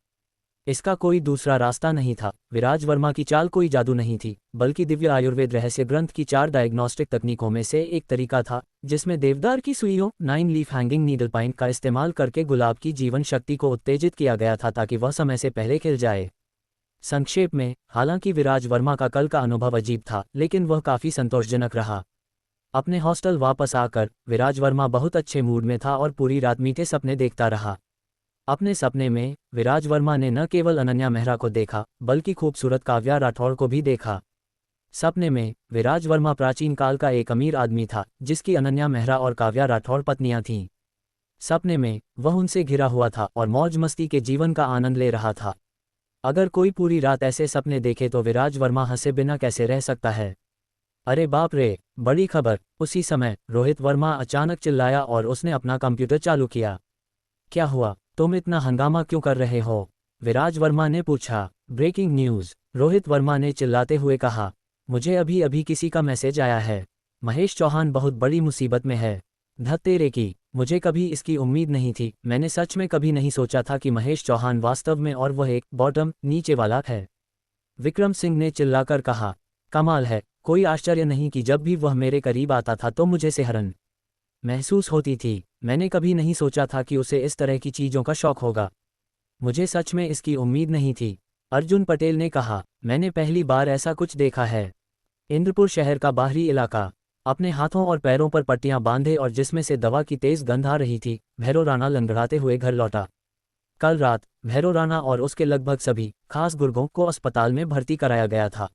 Speaker 2: इसका कोई दूसरा रास्ता नहीं था। विराज वर्मा की चाल कोई जादू नहीं थी, बल्कि दिव्य आयुर्वेद रहस्य ग्रंथ की 4 डायग्नोस्टिक तकनीकों में से एक तरीका था, जिसमें देवदार की सुइयों 9 लीफ हैंगिंग नीडल पाइन का इस्तेमाल करके गुलाब की जीवन शक्ति को उत्तेजित किया गया था ताकि वह समय से पहले खिल जाए। संक्षेप में, हालांकि विराज वर्मा का कल का अनुभव अजीब था, लेकिन वह काफ़ी संतोषजनक रहा। अपने हॉस्टल वापस आकर विराज वर्मा बहुत अच्छे मूड में था और पूरी रात मीठे सपने देखता रहा। अपने सपने में विराज वर्मा ने न केवल अनन्या मेहरा को देखा, बल्कि खूबसूरत काव्या राठौड़ को भी देखा। सपने में विराज वर्मा प्राचीन काल का एक अमीर आदमी था, जिसकी अनन्या मेहरा और काव्या राठौड़ पत्नियां थीं। सपने में वह उनसे घिरा हुआ था और मौज मस्ती के जीवन का आनंद ले रहा था। अगर कोई पूरी रात ऐसे सपने देखे तो विराज वर्मा हंसे बिना कैसे रह सकता है। अरे बाप रे, बड़ी खबर। उसी समय रोहित वर्मा अचानक चिल्लाया और उसने अपना कंप्यूटर चालू किया। क्या हुआ, तुम इतना हंगामा क्यों कर रहे हो? विराज वर्मा ने पूछा। ब्रेकिंग न्यूज़, रोहित वर्मा ने चिल्लाते हुए कहा। मुझे अभी अभी किसी का मैसेज आया है। महेश चौहान बहुत बड़ी मुसीबत में है। धत तेरे की, मुझे कभी इसकी उम्मीद नहीं थी। मैंने सच में कभी नहीं सोचा था कि महेश चौहान वास्तव में और वह एक बॉटम नीचे वाला है। विक्रम सिंह ने चिल्लाकर कहा। कमाल है, कोई आश्चर्य नहीं कि जब भी वह मेरे करीब आता था तो मुझे सिहरन महसूस होती थी। मैंने कभी नहीं सोचा था कि उसे इस तरह की चीज़ों का शौक होगा। मुझे सच में इसकी उम्मीद नहीं थी। अर्जुन पटेल ने कहा। मैंने पहली बार ऐसा कुछ देखा है। इंद्रपुर शहर का बाहरी इलाका। अपने हाथों और पैरों पर पट्टियां बांधे और जिसमें से दवा की तेज गंध आ रही थी, भैरव राणा लंगड़ाते हुए घर लौटा। कल रात भैरव राणा और उसके लगभग सभी खास गुर्गों को अस्पताल में भर्ती कराया गया था।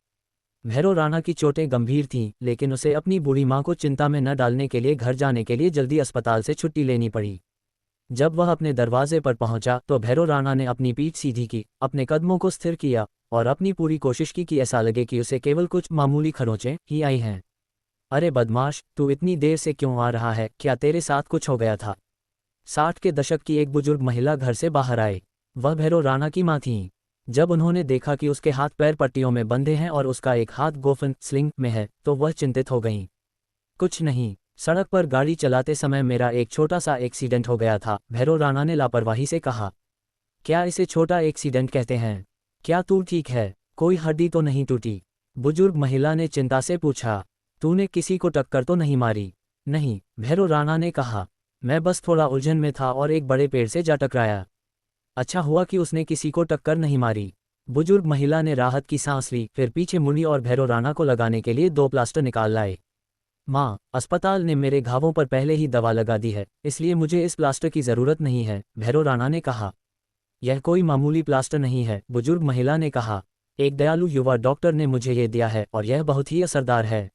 Speaker 2: भैरव राणा की चोटें गंभीर थीं, लेकिन उसे अपनी बूढ़ी मां को चिंता में न डालने के लिए घर जाने के लिए जल्दी अस्पताल से छुट्टी लेनी पड़ी। जब वह अपने दरवाजे पर पहुंचा तो भैरव राणा ने अपनी पीठ सीधी की, अपने कदमों को स्थिर किया और अपनी पूरी कोशिश की कि ऐसा लगे कि उसे केवल कुछ मामूली खरोंचें ही आई हैं। अरे बदमाश, तू इतनी देर से क्यों आ रहा है? क्या तेरे साथ कुछ हो गया था? 60 के दशक की एक बुजुर्ग महिला घर से बाहर आई। वह भैरव राणा की मां थीं। जब उन्होंने देखा कि उसके हाथ पैर पट्टियों में बंधे हैं और उसका एक हाथ गोफन स्लिंग में है तो वह चिंतित हो गईं। कुछ नहीं, सड़क पर गाड़ी चलाते समय मेरा एक छोटा सा एक्सीडेंट हो गया था, भैरव राणा ने लापरवाही से कहा। क्या इसे छोटा एक्सीडेंट कहते हैं? क्या तू ठीक है? कोई हड्डी तो नहीं टूटी? बुजुर्ग महिला ने चिंता से पूछा। तूने किसी को टक्कर तो नहीं मारी? नहीं, भैरव राणा ने कहा। मैं बस थोड़ा उलझन में था और एक बड़े पेड़ से जा टकराया। अच्छा हुआ कि उसने किसी को टक्कर नहीं मारी। बुजुर्ग महिला ने राहत की सांस ली, फिर पीछे मुड़ी और भैरव राणा को लगाने के लिए 2 प्लास्टर निकाल लाए। माँ, अस्पताल ने मेरे घावों पर पहले ही दवा लगा दी है, इसलिए मुझे इस प्लास्टर की ज़रूरत नहीं है, भैरव राणा ने कहा। यह कोई मामूली प्लास्टर नहीं है, बुजुर्ग महिला ने कहा। एक दयालु युवा डॉक्टर ने मुझे ये दिया है और यह बहुत ही असरदार है।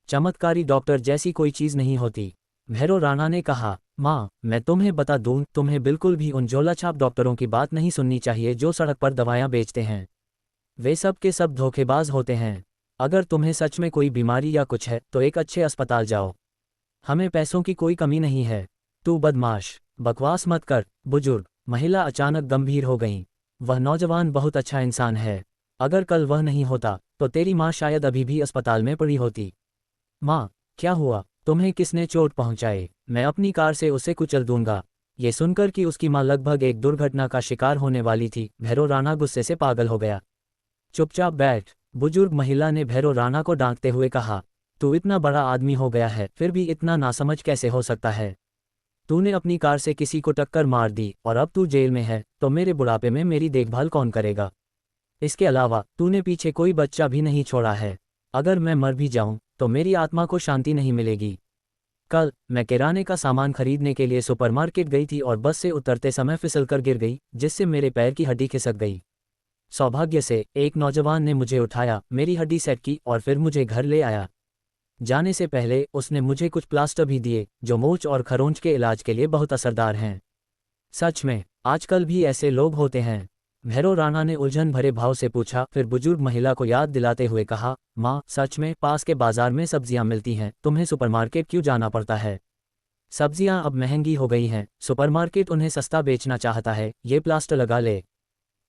Speaker 2: चमत्कारी डॉक्टर जैसी कोई चीज़ नहीं होती, भैरव राणा ने कहा। माँ, मैं तुम्हें बता दूं, तुम्हें बिल्कुल भी उन झोलाछाप डॉक्टरों की बात नहीं सुननी चाहिए जो सड़क पर दवाएं बेचते हैं। वे सब के सब धोखेबाज होते हैं। अगर तुम्हें सच में कोई बीमारी या कुछ है तो एक अच्छे अस्पताल जाओ। हमें पैसों की कोई कमी नहीं है। तू बदमाश, बकवास मत कर। बुजुर्ग महिला अचानक गंभीर हो गईं। वह नौजवान बहुत अच्छा इंसान है। अगर कल वह नहीं होता तो तेरी माँ शायद अभी भी अस्पताल में पड़ी होती। माँ, क्या हुआ? तुम्हें किसने चोट पहुंचाई? मैं अपनी कार से उसे कुचल दूंगा। ये सुनकर कि उसकी माँ लगभग एक दुर्घटना का शिकार होने वाली थी, भैरव राणा गुस्से से पागल हो गया। चुपचाप बैठ, बुजुर्ग महिला ने भैरव राणा को डांटते हुए कहा। तू इतना बड़ा आदमी हो गया है फिर भी इतना नासमझ कैसे हो सकता है? तूने अपनी कार से किसी को टक्कर मार दी और अब तू जेल में है, तो मेरे बुढ़ापे में मेरी देखभाल कौन करेगा? इसके अलावा तूने पीछे कोई बच्चा भी नहीं छोड़ा है। अगर मैं मर भी जाऊं तो मेरी आत्मा को शांति नहीं मिलेगी। कल मैं किराने का सामान खरीदने के लिए सुपरमार्केट गई थी और बस से उतरते समय फिसलकर गिर गई, जिससे मेरे पैर की हड्डी खिसक गई। सौभाग्य से एक नौजवान ने मुझे उठाया, मेरी हड्डी सेट की और फिर मुझे घर ले आया। जाने से पहले उसने मुझे कुछ प्लास्टर भी दिए जो मोच और खरोंच के इलाज के लिए बहुत असरदार हैं। सच में, आजकल भी ऐसे लोग होते हैं? भैरव राणा ने उलझन भरे भाव से पूछा, फिर बुजुर्ग महिला को याद दिलाते हुए कहा। माँ, सच में पास के बाजार में सब्जियां मिलती हैं, तुम्हें सुपरमार्केट क्यों जाना पड़ता है? सब्जियां अब महंगी हो गई हैं, सुपरमार्केट उन्हें सस्ता बेचना चाहता है, ये प्लास्टर लगा ले।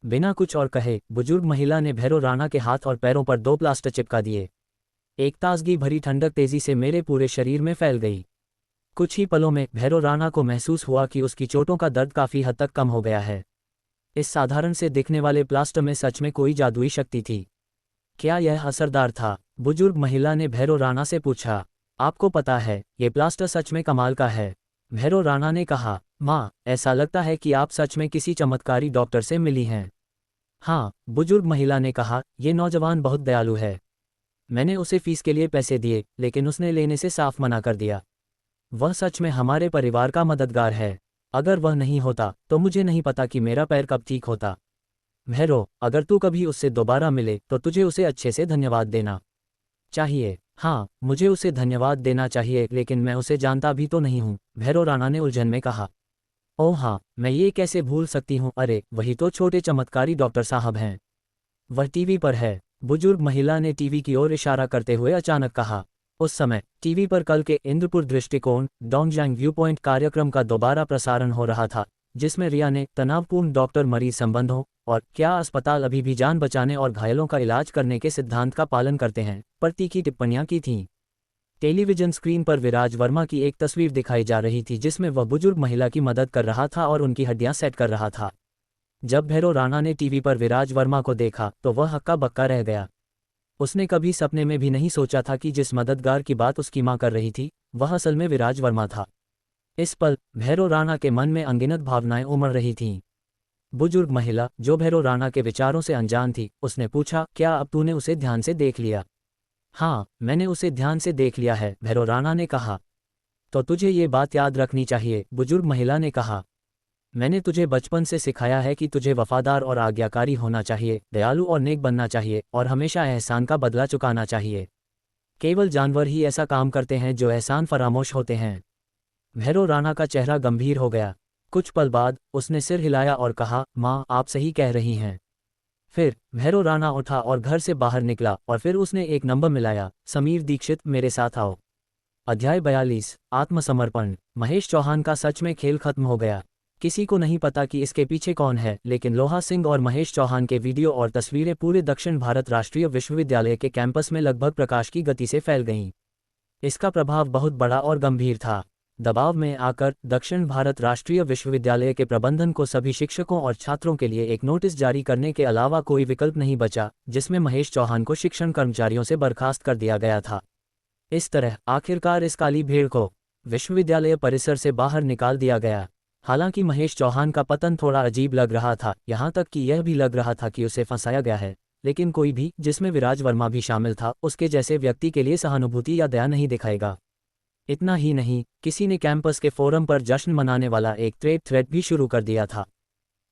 Speaker 2: बिना कुछ और कहे बुजुर्ग महिला ने भैरव राणा के हाथ और पैरों पर 2 प्लास्टर चिपका दिए। एक ताजगी भरी ठंडक तेजी से मेरे पूरे शरीर में फैल गई। कुछ ही पलों में भैरव राणा को महसूस हुआ कि उसकी चोटों का दर्द काफ़ी हद तक कम हो गया है। इस साधारण से दिखने वाले प्लास्टर में सच में कोई जादुई शक्ति थी। क्या यह असरदार था? बुजुर्ग महिला ने भैरव राणा से पूछा। आपको पता है, ये प्लास्टर सच में कमाल का है, भैरव राणा ने कहा। माँ, ऐसा लगता है कि आप सच में किसी चमत्कारी डॉक्टर से मिली हैं। हाँ, बुजुर्ग महिला ने कहा, ये नौजवान बहुत दयालु है। मैंने उसे फीस के लिए पैसे दिए, लेकिन उसने लेने से साफ मना कर दिया। वह सच में हमारे परिवार का मददगार है। अगर वह नहीं होता तो मुझे नहीं पता कि मेरा पैर कब ठीक होता। भैरव, अगर तू कभी उससे दोबारा मिले तो तुझे उसे अच्छे से धन्यवाद देना चाहिए। हाँ, मुझे उसे धन्यवाद देना चाहिए, लेकिन मैं उसे जानता भी तो नहीं हूँ, भैरव राणा ने उलझन में कहा। ओह हाँ, मैं ये कैसे भूल सकती हूँ, अरे वही तो छोटे चमत्कारी डॉक्टर साहब हैं। वह टीवी पर है। बुजुर्ग महिला ने टीवी की ओर इशारा करते हुए अचानक कहा। उस समय टीवी पर कल के इंद्रपुर दृष्टिकोण डोंगजांग व्यू पॉइंट कार्यक्रम का दोबारा प्रसारण हो रहा था, जिसमें रिया ने तनावपूर्ण डॉक्टर मरीज संबंधों और क्या अस्पताल अभी भी जान बचाने और घायलों का इलाज करने के सिद्धांत का पालन करते हैं पर तीखी टिप्पणियां की थीं। टेलीविजन स्क्रीन पर विराज वर्मा की एक तस्वीर दिखाई जा रही थी जिसमें वह बुजुर्ग महिला की मदद कर रहा था और उनकी हड्डियां सेट कर रहा था। जब भैरव राणा ने टीवी पर विराज वर्मा को देखा तो वह हक्का बक्का रह गया। उसने कभी सपने में भी नहीं सोचा था कि जिस मददगार की बात उसकी मां कर रही थी वह असल में विराज वर्मा था। इस पल भैरव राणा के मन में अनगिनत भावनाएं उमड़ रही थीं। बुजुर्ग महिला, जो भैरव राणा के विचारों से अनजान थी, उसने पूछा, क्या अब तूने उसे ध्यान से देख लिया? हाँ, मैंने उसे ध्यान से देख लिया है, भैरव राणा ने कहा। तो तुझे ये बात याद रखनी चाहिए, बुजुर्ग महिला ने कहा। मैंने तुझे बचपन से सिखाया है कि तुझे वफादार और आज्ञाकारी होना चाहिए, दयालु और नेक बनना चाहिए और हमेशा एहसान का बदला चुकाना चाहिए। केवल जानवर ही ऐसा काम करते हैं जो एहसान फरामोश होते हैं। भैरव राणा का चेहरा गंभीर हो गया। कुछ पल बाद उसने सिर हिलाया और कहा, माँ आप सही कह रही हैं। फिर भैरव राणा उठा और घर से बाहर निकला और फिर उसने एक नंबर मिलाया, समीर दीक्षित मेरे साथ आओ। अध्याय 42 आत्मसमर्पण। महेश चौहान का सच में खेल खत्म हो गया। किसी को नहीं पता कि इसके पीछे कौन है, लेकिन लोहा सिंह और महेश चौहान के वीडियो और तस्वीरें पूरे दक्षिण भारत राष्ट्रीय विश्वविद्यालय के कैंपस में लगभग प्रकाश की गति से फैल गईं। इसका प्रभाव बहुत बड़ा और गंभीर था। दबाव में आकर दक्षिण भारत राष्ट्रीय विश्वविद्यालय के प्रबंधन को सभी शिक्षकों और छात्रों के लिए एक नोटिस जारी करने के अलावा कोई विकल्प नहीं बचा, जिसमें महेश चौहान को शिक्षण कर्मचारियों से बर्खास्त कर दिया गया था। इस तरह आखिरकार इस काली भेड़ को विश्वविद्यालय परिसर से बाहर निकाल दिया गया। हालांकि महेश चौहान का पतन थोड़ा अजीब लग रहा था, यहाँ तक कि यह भी लग रहा था कि उसे फंसाया गया है, लेकिन कोई भी, जिसमें विराज वर्मा भी शामिल था, उसके जैसे व्यक्ति के लिए सहानुभूति या दया नहीं दिखाएगा। इतना ही नहीं, किसी ने कैंपस के फोरम पर जश्न मनाने वाला एक थ्रेड भी शुरू कर दिया था।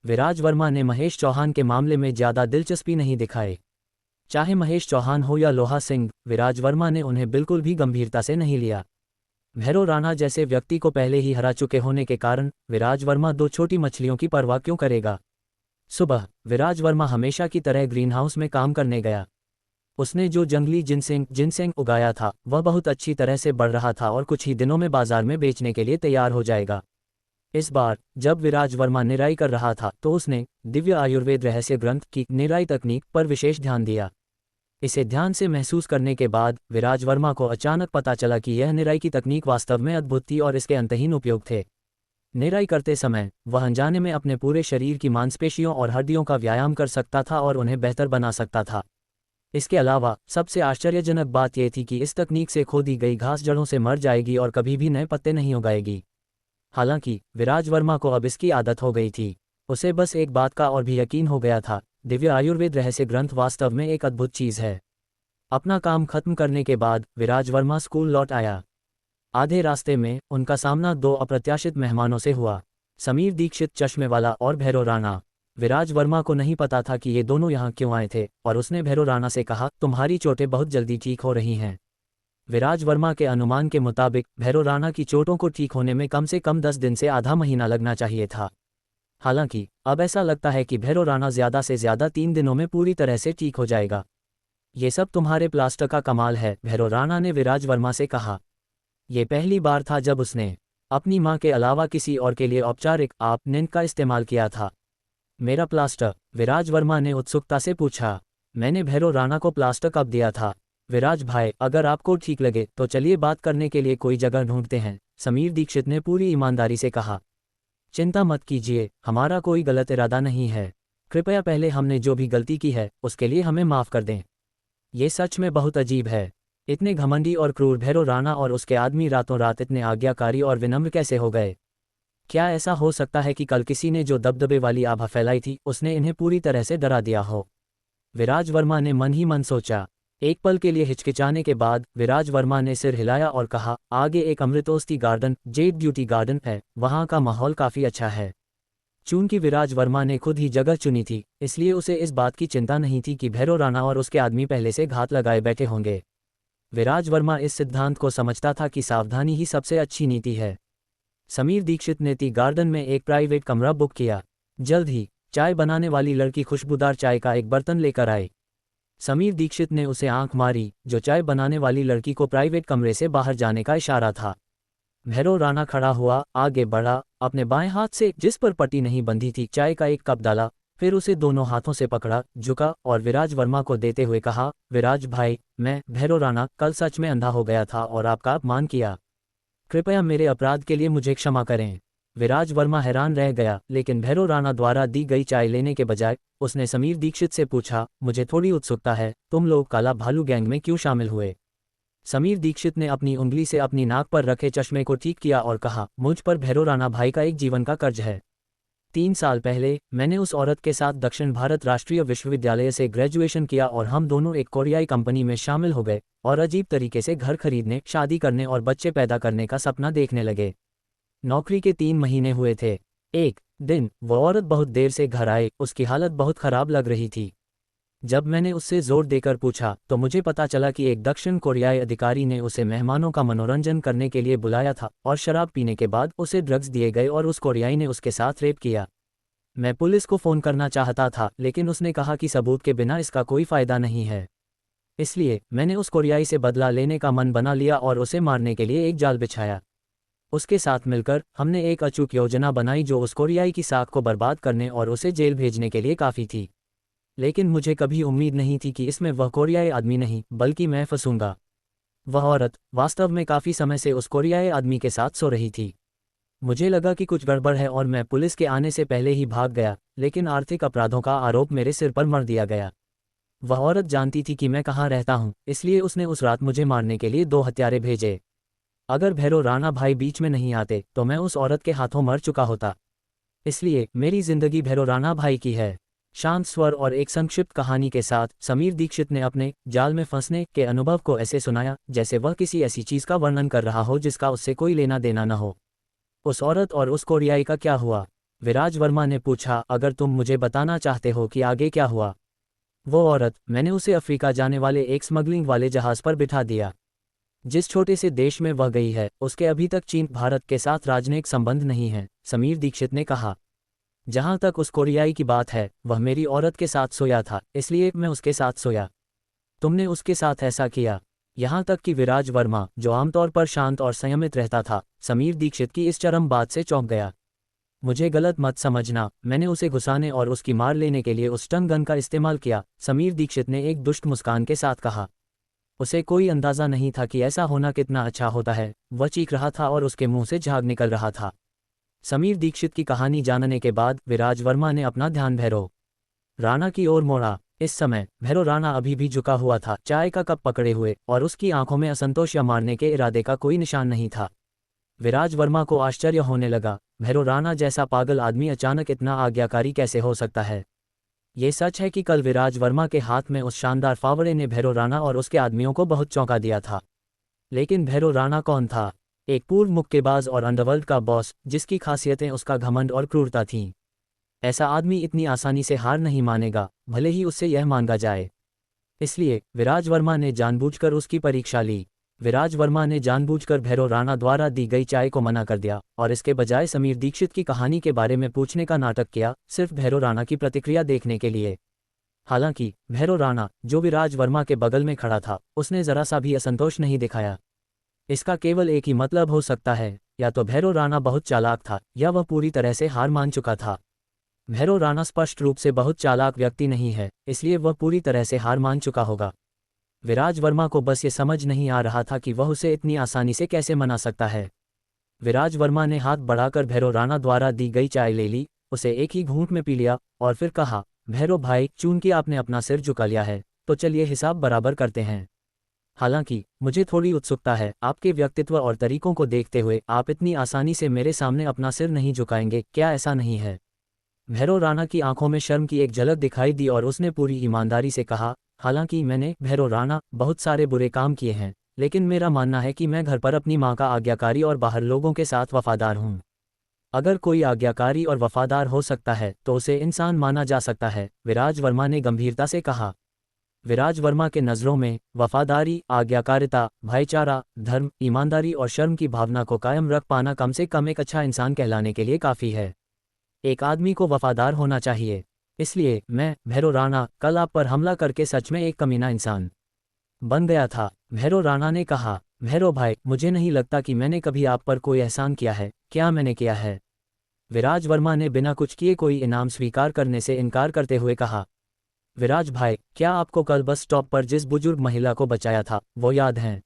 Speaker 2: विराज वर्मा ने महेश चौहान के मामले में ज़्यादा दिलचस्पी नहीं दिखाई। चाहे महेश चौहान हो या लोहा सिंह, विराज वर्मा ने उन्हें बिल्कुल भी गंभीरता से नहीं लिया। भैरव राणा जैसे व्यक्ति को पहले ही हरा चुके होने के कारण विराज वर्मा दो छोटी मछलियों की परवाह क्यों करेगा। सुबह विराज वर्मा हमेशा की तरह ग्रीनहाउस में काम करने गया। उसने जो जंगली जिनसेंग उगाया था वह बहुत अच्छी तरह से बढ़ रहा था और कुछ ही दिनों में बाजार में बेचने के लिए तैयार हो जाएगा। इस बार जब विराज वर्मा निराई कर रहा था तो उसने दिव्य आयुर्वेद रहस्य ग्रंथ की निराई तकनीक पर विशेष ध्यान दिया। इसे ध्यान से महसूस करने के बाद विराज वर्मा को अचानक पता चला कि यह निराई की तकनीक वास्तव में अद्भुत थी और इसके अंतहीन उपयोग थे। निराई करते समय वह अनजाने में अपने पूरे शरीर की मांसपेशियों और हड्डियों का व्यायाम कर सकता था और उन्हें बेहतर बना सकता था। इसके अलावा सबसे आश्चर्यजनक बात यह थी कि इस तकनीक से खोदी गई घास जड़ों से मर जाएगी और कभी भी नए पत्ते नहीं उगाएगी। हालांकि विराज वर्मा को अब इसकी आदत हो गई थी। उसे बस एक बात का और भी यकीन हो गया था, दिव्य आयुर्वेद रहस्य ग्रंथ वास्तव में एक अद्भुत चीज़ है। अपना काम खत्म करने के बाद विराज वर्मा स्कूल लौट आया। आधे रास्ते में उनका सामना दो अप्रत्याशित मेहमानों से हुआ, समीर दीक्षित चश्मे वाला और भैरव राणा। विराज वर्मा को नहीं पता था कि ये दोनों यहाँ क्यों आए थे और उसने भैरव राणा से कहा, तुम्हारी चोटें बहुत जल्दी ठीक हो रही हैं। विराज वर्मा के अनुमान के मुताबिक भैरव राणा की चोटों को ठीक होने में कम से कम 10 दिन से आधा महीना लगना चाहिए था। हालांकि अब ऐसा लगता है कि भैरव राणा ज़्यादा से ज़्यादा 3 दिनों में पूरी तरह से ठीक हो जाएगा। ये सब तुम्हारे प्लास्टर का कमाल है, भैरव राणा ने विराज वर्मा से कहा। ये पहली बार था जब उसने अपनी मां के अलावा किसी और के लिए औपचारिक आप निंद का इस्तेमाल किया था। मेरा प्लास्टर? विराज वर्मा ने उत्सुकता से पूछा। मैंने भैरव राणा को प्लास्टर कब दिया था? विराज भाई, अगर आपको ठीक लगे तो चलिए बात करने के लिए कोई जगह ढूंढते हैं, समीर दीक्षित ने पूरी ईमानदारी से कहा। चिंता मत कीजिए, हमारा कोई गलत इरादा नहीं है। कृपया पहले हमने जो भी गलती की है उसके लिए हमें माफ़ कर दें। ये सच में बहुत अजीब है। इतने घमंडी और क्रूर भैरव राणा और उसके आदमी रातों रात इतने आज्ञाकारी और विनम्र कैसे हो गए? क्या ऐसा हो सकता है कि कल किसी ने जो दबदबे वाली आभा फैलाई थी उसने इन्हें पूरी तरह से डरा दिया हो? विराज वर्मा ने मन ही मन सोचा। एक पल के लिए हिचकिचाने के बाद विराज वर्मा ने सिर हिलाया और कहा, आगे एक अमृतोस्ती गार्डन, जेड ब्यूटी गार्डन है, वहाँ का माहौल काफ़ी अच्छा है। चूंकि विराज वर्मा ने खुद ही जगह चुनी थी, इसलिए उसे इस बात की चिंता नहीं थी कि भैरव राणा और उसके आदमी पहले से घात लगाए बैठे होंगे। विराज वर्मा इस सिद्धांत को समझता था कि सावधानी ही सबसे अच्छी नीति है। समीर दीक्षित ने टी गार्डन में एक प्राइवेट कमरा बुक किया। जल्द ही चाय बनाने वाली लड़की खुशबूदार चाय का एक बर्तन लेकर आई। समीर दीक्षित ने उसे आंख मारी, जो चाय बनाने वाली लड़की को प्राइवेट कमरे से बाहर जाने का इशारा था। भैरव राणा खड़ा हुआ, आगे बढ़ा, अपने बाएं हाथ से, जिस पर पट्टी नहीं बंधी थी, चाय का एक कप डाला, फिर उसे दोनों हाथों से पकड़ा, झुका और विराज वर्मा को देते हुए कहा, विराज भाई, मैं भैरव राणा कल सच में अंधा हो गया था और आपका अपमान किया। कृपया मेरे अपराध के लिए मुझे क्षमा करें। विराज वर्मा हैरान रह गया, लेकिन भैरव राणा द्वारा दी गई चाय लेने के बजाय उसने समीर दीक्षित से पूछा, मुझे थोड़ी उत्सुकता है, तुम लोग काला भालू गैंग में क्यों शामिल हुए? समीर दीक्षित ने अपनी उंगली से अपनी नाक पर रखे चश्मे को ठीक किया और कहा, मुझ पर भैरव राणा भाई का एक जीवन का कर्ज है। 3 साल पहले मैंने उस औरत के साथ दक्षिण भारत राष्ट्रीय विश्वविद्यालय से ग्रेजुएशन किया और हम दोनों एक कोरियाई कंपनी में शामिल हो गए और अजीब तरीके से घर खरीदने, शादी करने और बच्चे पैदा करने का सपना देखने लगे। नौकरी के 3 महीने हुए थे। एक दिन वो औरत बहुत देर से घर आए, उसकी हालत बहुत खराब लग रही थी। जब मैंने उससे जोर देकर पूछा तो मुझे पता चला कि एक दक्षिण कोरियाई अधिकारी ने उसे मेहमानों का मनोरंजन करने के लिए बुलाया था और शराब पीने के बाद उसे ड्रग्स दिए गए और उस कोरियाई ने उसके साथ रेप किया। मैं पुलिस को फ़ोन करना चाहता था, लेकिन उसने कहा कि सबूत के बिना इसका कोई फ़ायदा नहीं है। इसलिए मैंने उस कोरियाई से बदला लेने का मन बना लिया और उसे मारने के लिए एक जाल बिछाया। उसके साथ मिलकर हमने एक अचूक योजना बनाई जो उस कोरियाई की साख को बर्बाद करने और उसे जेल भेजने के लिए काफ़ी थी। लेकिन मुझे कभी उम्मीद नहीं थी कि इसमें वह कोरियाई आदमी नहीं, बल्कि मैं फंसूंगा। वह औरत वास्तव में काफ़ी समय से उस कोरियाई आदमी के साथ सो रही थी। मुझे लगा कि कुछ गड़बड़ है और मैं पुलिस के आने से पहले ही भाग गया, लेकिन आर्थिक अपराधों का आरोप मेरे सिर पर मढ़ दिया गया। वह औरत जानती थी कि मैं कहाँ रहता हूँ, इसलिए उसने उस रात मुझे मारने के लिए 2 हत्यारे भेजे। अगर भैरव राणा भाई बीच में नहीं आते तो मैं उस औरत के हाथों मर चुका होता। इसलिए मेरी जिंदगी भैरव राणा भाई की है। शांत स्वर और एक संक्षिप्त कहानी के साथ समीर दीक्षित ने अपने जाल में फंसने के अनुभव को ऐसे सुनाया जैसे वह किसी ऐसी चीज का वर्णन कर रहा हो जिसका उससे कोई लेना देना न हो। उस औरत और उस कोरियाई का क्या हुआ? विराज वर्मा ने पूछा, अगर तुम मुझे बताना चाहते हो कि आगे क्या हुआ। वो औरत, मैंने उसे अफ्रीका जाने वाले एक स्मगलिंग वाले जहाज पर बिठा दिया। जिस छोटे से देश में वह गई है उसके अभी तक चीन भारत के साथ राजनयिक संबंध नहीं है, समीर दीक्षित ने कहा। जहां तक उस कोरियाई की बात है, वह मेरी औरत के साथ सोया था, इसलिए मैं उसके साथ सोया। तुमने उसके साथ ऐसा किया? यहां तक कि विराज वर्मा, जो आमतौर पर शांत और संयमित रहता था, समीर दीक्षित की इस चरम बात से चौंक गया। मुझे गलत मत समझना, मैंने उसे घुसाने और उसकी मार लेने के लिए उस स्टन गन का इस्तेमाल किया, समीर दीक्षित ने एक दुष्ट मुस्कान के साथ कहा। उसे कोई अंदाजा नहीं था कि ऐसा होना कितना अच्छा होता है। वह चीख रहा था और उसके मुंह से झाग निकल रहा था। समीर दीक्षित की कहानी जानने के बाद विराज वर्मा ने अपना ध्यान भैरव राणा की ओर मोड़ा। इस समय भैरव राणा अभी भी झुका हुआ था, चाय का कप पकड़े हुए, और उसकी आंखों में असंतोष या मारने के इरादे का कोई निशान नहीं था। विराज वर्मा को आश्चर्य होने लगा, भैरव राणा जैसा पागल आदमी अचानक इतना आज्ञाकारी कैसे हो सकता है। ये सच है कि कल विराज वर्मा के हाथ में उस शानदार फावड़े ने भैरव राणा और उसके आदमियों को बहुत चौंका दिया था। लेकिन भैरव राणा कौन था? एक पूर्व मुक्केबाज और अंडरवर्ल्ड का बॉस, जिसकी खासियतें उसका घमंड और क्रूरता थीं। ऐसा आदमी इतनी आसानी से हार नहीं मानेगा, भले ही उससे यह मांगा जाए। इसलिए विराज वर्मा ने जानबूझकर उसकी परीक्षा ली। विराज वर्मा ने जानबूझकर भैरव राणा द्वारा दी गई चाय को मना कर दिया और इसके बजाय समीर दीक्षित की कहानी के बारे में पूछने का नाटक किया, सिर्फ भैरव राणा की प्रतिक्रिया देखने के लिए। हालांकि भैरव राणा, जो विराज वर्मा के बगल में खड़ा था, उसने जरा सा भी असंतोष नहीं दिखाया। इसका केवल एक ही मतलब हो सकता है, या तो भैरव राणा बहुत चालाक था या वह पूरी तरह से हार मान चुका था। भैरव राणा स्पष्ट रूप से बहुत चालाक व्यक्ति नहीं है, इसलिए वह पूरी तरह से हार मान चुका होगा। विराज वर्मा को बस ये समझ नहीं आ रहा था कि वह उसे इतनी आसानी से कैसे मना सकता है। विराज वर्मा ने हाथ बढ़ाकर भैरव राणा द्वारा दी गई चाय ले ली, उसे एक ही घूंट में पी लिया और फिर कहा, भैरव भाई, चूंकि आपने अपना सिर झुका लिया है तो चलिए हिसाब बराबर करते हैं। हालांकि मुझे थोड़ी उत्सुकता है, आपके व्यक्तित्व और तरीकों को देखते हुए आप इतनी आसानी से मेरे सामने अपना सिर नहीं झुकाएंगे, क्या ऐसा नहीं है? भैरव राणा की आंखों में शर्म की एक झलक दिखाई दी और उसने पूरी ईमानदारी से कहा, हालांकि मैंने, भैरव राणा, बहुत सारे बुरे काम किए हैं, लेकिन मेरा मानना है कि मैं घर पर अपनी मां का आज्ञाकारी और बाहर लोगों के साथ वफादार हूं। अगर कोई आज्ञाकारी और वफादार हो सकता है तो उसे इंसान माना जा सकता है, विराज वर्मा ने गंभीरता से कहा। विराज वर्मा के नज़रों में वफादारी, आज्ञाकारिता, भाईचारा, धर्म, ईमानदारी और शर्म की भावना को कायम रख पाना कम से कम एक अच्छा इंसान कहलाने के लिए काफ़ी है। एक आदमी को वफादार होना चाहिए। इसलिए मैं, भैरव राणा, कल आप पर हमला करके सच में एक कमीना इंसान बन गया था। भैरव राणा ने कहा, भैरव भाई, मुझे नहीं लगता कि मैंने कभी आप पर कोई एहसान किया है। क्या मैंने किया है? विराज वर्मा ने बिना कुछ किए कोई इनाम स्वीकार करने से इनकार करते हुए कहा, विराज भाई, क्या आपको कल बस स्टॉप पर जिस बुजुर्ग महिला को बचाया था वो याद है?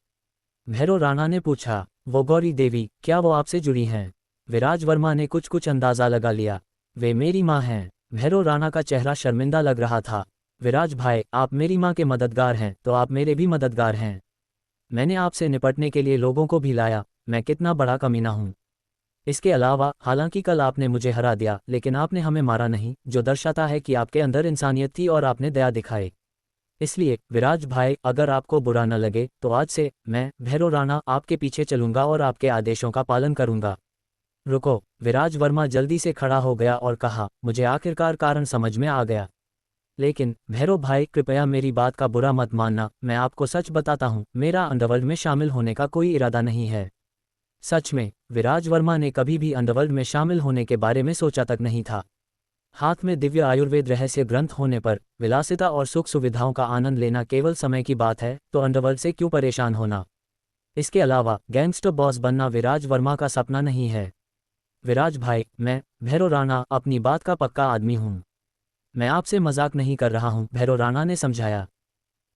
Speaker 2: भैरव राणा ने पूछा, वो गौरी देवी, क्या वो आपसे जुड़ी हैं? विराज वर्मा ने कुछ अंदाज़ा लगा लिया। वे मेरी माँ हैं। भैरव राणा का चेहरा शर्मिंदा लग रहा था। विराज भाई, आप मेरी माँ के मददगार हैं तो आप मेरे भी मददगार हैं। मैंने आपसे निपटने के लिए लोगों को भी लाया। मैं कितना बड़ा कमीना हूँ। इसके अलावा, हालांकि कल आपने मुझे हरा दिया, लेकिन आपने हमें मारा नहीं, जो दर्शाता है कि आपके अंदर इंसानियत थी और आपने दया दिखाई। इसलिए विराज भाई, अगर आपको बुरा न लगे तो आज से मैं, भैरव राणा, आपके पीछे चलूंगा और आपके आदेशों का पालन करूंगा। रुको। विराज वर्मा जल्दी से खड़ा हो गया और कहा, मुझे आखिरकार कारण समझ में आ गया। लेकिन भैरव भाई, कृपया मेरी बात का बुरा मत मानना। मैं आपको सच बताता हूँ, मेरा अंडरवर्ल्ड में शामिल होने का कोई इरादा नहीं है। सच में, विराज वर्मा ने कभी भी अंडरवर्ल्ड में शामिल होने के बारे में सोचा तक नहीं था। हाथ में दिव्य आयुर्वेद रहस्य ग्रंथ होने पर विलासिता और सुख सुविधाओं का आनंद लेना केवल समय की बात है, तो अंडरवर्ल्ड से क्यों परेशान होना? इसके अलावा गैंगस्टर बॉस बनना विराज वर्मा का सपना नहीं है। विराज भाई, मैं, भैरव राणा, अपनी बात का पक्का आदमी हूँ। मैं आपसे मजाक नहीं कर रहा हूँ, भैरव राणा ने समझाया।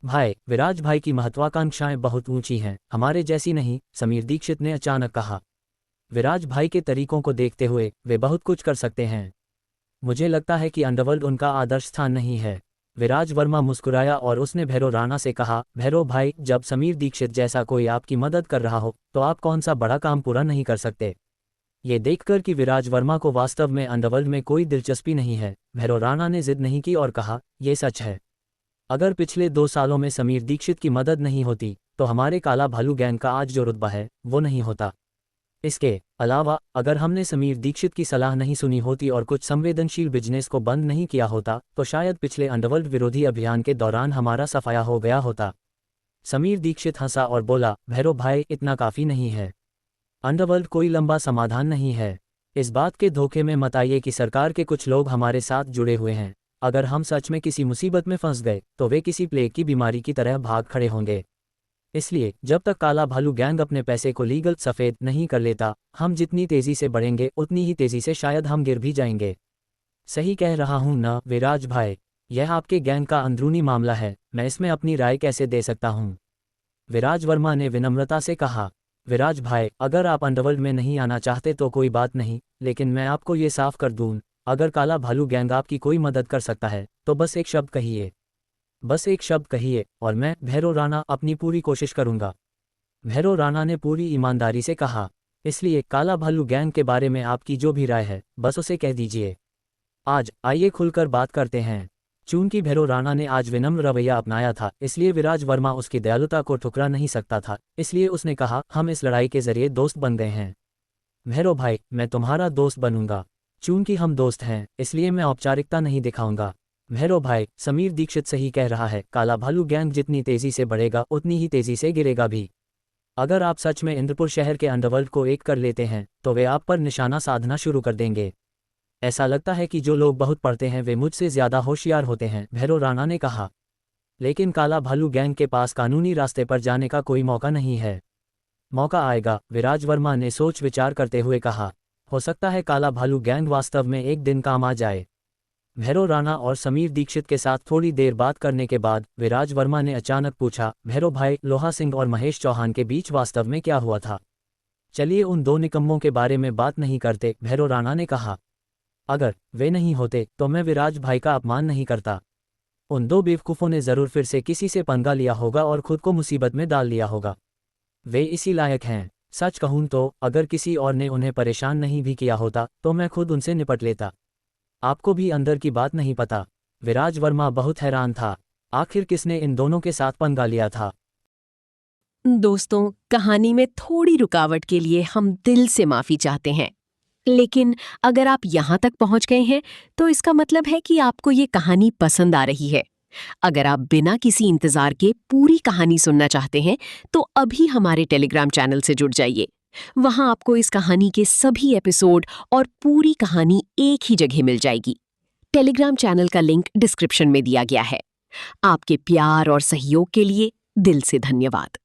Speaker 2: भाई, विराज भाई की महत्वाकांक्षाएं बहुत ऊंची हैं, हमारे जैसी नहीं, समीर दीक्षित ने अचानक कहा। विराज भाई के तरीकों को देखते हुए वे बहुत कुछ कर सकते हैं। मुझे लगता है कि अंडरवर्ल्ड उनका आदर्श स्थान नहीं है। विराज वर्मा मुस्कुराया और उसने भैरव राणा से कहा, भैरव भाई, जब समीर दीक्षित जैसा कोई आपकी मदद कर रहा हो तो आप कौन सा बड़ा काम पूरा नहीं कर सकते? ये देखकर कि विराज वर्मा को वास्तव में अंडरवर्ल्ड में कोई दिलचस्पी नहीं है, भैरव राणा ने जिद नहीं की और कहा, यह सच है। अगर पिछले 2 सालों में समीर दीक्षित की मदद नहीं होती तो हमारे काला भालू गैंग का आज जो रुतबा है वो नहीं होता। इसके अलावा, अगर हमने समीर दीक्षित की सलाह नहीं सुनी होती और कुछ संवेदनशील बिजनेस को बंद नहीं किया होता तो शायद पिछले अंडरवर्ल्ड विरोधी अभियान के दौरान हमारा सफाया हो गया होता। समीर दीक्षित हंसा और बोला, भैरव भाई, इतना काफ़ी नहीं है। अंडरवर्ल्ड कोई लंबा समाधान नहीं है। इस बात के धोखे में मत आइए कि सरकार के कुछ लोग हमारे साथ जुड़े हुए हैं। अगर हम सच में किसी मुसीबत में फंस गए तो वे किसी प्लेग की बीमारी की तरह भाग खड़े होंगे। इसलिए जब तक काला भालू गैंग अपने पैसे को लीगल सफ़ेद नहीं कर लेता, हम जितनी तेज़ी से बढ़ेंगे उतनी ही तेज़ी से शायद हम गिर भी जाएंगे। सही कह रहा हूँ ना विराज भाई? यह आपके गैंग का अंदरूनी मामला है, मैं इसमें अपनी राय कैसे दे सकता हूँ? विराज वर्मा ने विनम्रता से कहा। विराज भाई, अगर आप अंडरवर्ल्ड में नहीं आना चाहते तो कोई बात नहीं, लेकिन मैं आपको ये साफ कर दूँ, अगर काला भालू गैंग आपकी कोई मदद कर सकता है तो बस एक शब्द कहिए। बस एक शब्द कहिए और मैं, भैरव राणा, अपनी पूरी कोशिश करूंगा। भैरव राणा ने पूरी ईमानदारी से कहा। इसलिए काला भालू गैंग के बारे में आपकी जो भी राय है बस उसे कह दीजिए। आज आइए खुलकर बात करते हैं। चूंकि भैरव राणा ने आज विनम्र रवैया अपनाया था, इसलिए विराज वर्मा उसकी दयालुता को ठुकरा नहीं सकता था। इसलिए उसने कहा, हम इस लड़ाई के जरिए दोस्त बन गए हैं। भैरव भाई, मैं तुम्हारा दोस्त बनूंगा। चूंकि हम दोस्त हैं इसलिए मैं औपचारिकता नहीं दिखाऊंगा। भैरव भाई, समीर दीक्षित सही कह रहा है, काला भालू गैंग जितनी तेजी से बढ़ेगा उतनी ही तेजी से गिरेगा भी। अगर आप सच में इंद्रपुर शहर के अंडरवर्ल्ड को एक कर लेते हैं तो वे आप पर निशाना साधना शुरू कर देंगे। ऐसा लगता है कि जो लोग बहुत पढ़ते हैं वे मुझसे ज्यादा होशियार होते हैं, भैरव राणा ने कहा। लेकिन काला भालू गैंग के पास कानूनी रास्ते पर जाने का कोई मौका नहीं है। मौका आएगा, विराज वर्मा ने सोच विचार करते हुए कहा। हो सकता है काला भालू गैंग वास्तव में एक दिन काम आ जाए। भैरव राणा और समीर दीक्षित के साथ थोड़ी देर बात करने के बाद विराज वर्मा ने अचानक पूछा, भैरव भाई, लोहा सिंह और महेश चौहान के बीच वास्तव में क्या हुआ था? चलिए उन दो निकम्मों के बारे में बात नहीं करते, भैरव राणा ने कहा। अगर वे नहीं होते तो मैं विराज भाई का अपमान नहीं करता। उन दो बेवकूफ़ों ने ज़रूर फिर से किसी से पंगा लिया होगा और खुद को मुसीबत में डाल लिया होगा। वे इसी लायक हैं। सच कहूँ तो अगर किसी और ने उन्हें परेशान नहीं भी किया होता तो मैं खुद उनसे निपट लेता। आपको भी अंदर की बात नहीं पता। विराज वर्मा बहुत हैरान था। आखिर किसने इन दोनों के साथ पंगा लिया था?
Speaker 1: दोस्तों, कहानी में थोड़ी रुकावट के लिए हम दिल से माफ़ी चाहते हैं। लेकिन अगर आप यहाँ तक पहुँच गए हैं तो इसका मतलब है कि आपको ये कहानी पसंद आ रही है। अगर आप बिना किसी इंतजार के पूरी कहानी सुनना चाहते हैं, तो अभी हमारे टेलीग्राम चैनल से जुड़ जाइए। वहां आपको इस कहानी के सभी एपिसोड और पूरी कहानी एक ही जगह मिल जाएगी। टेलीग्राम चैनल का लिंक डिस्क्रिप्शन में दिया गया है। आपके प्यार और सहयोग के लिए दिल से धन्यवाद।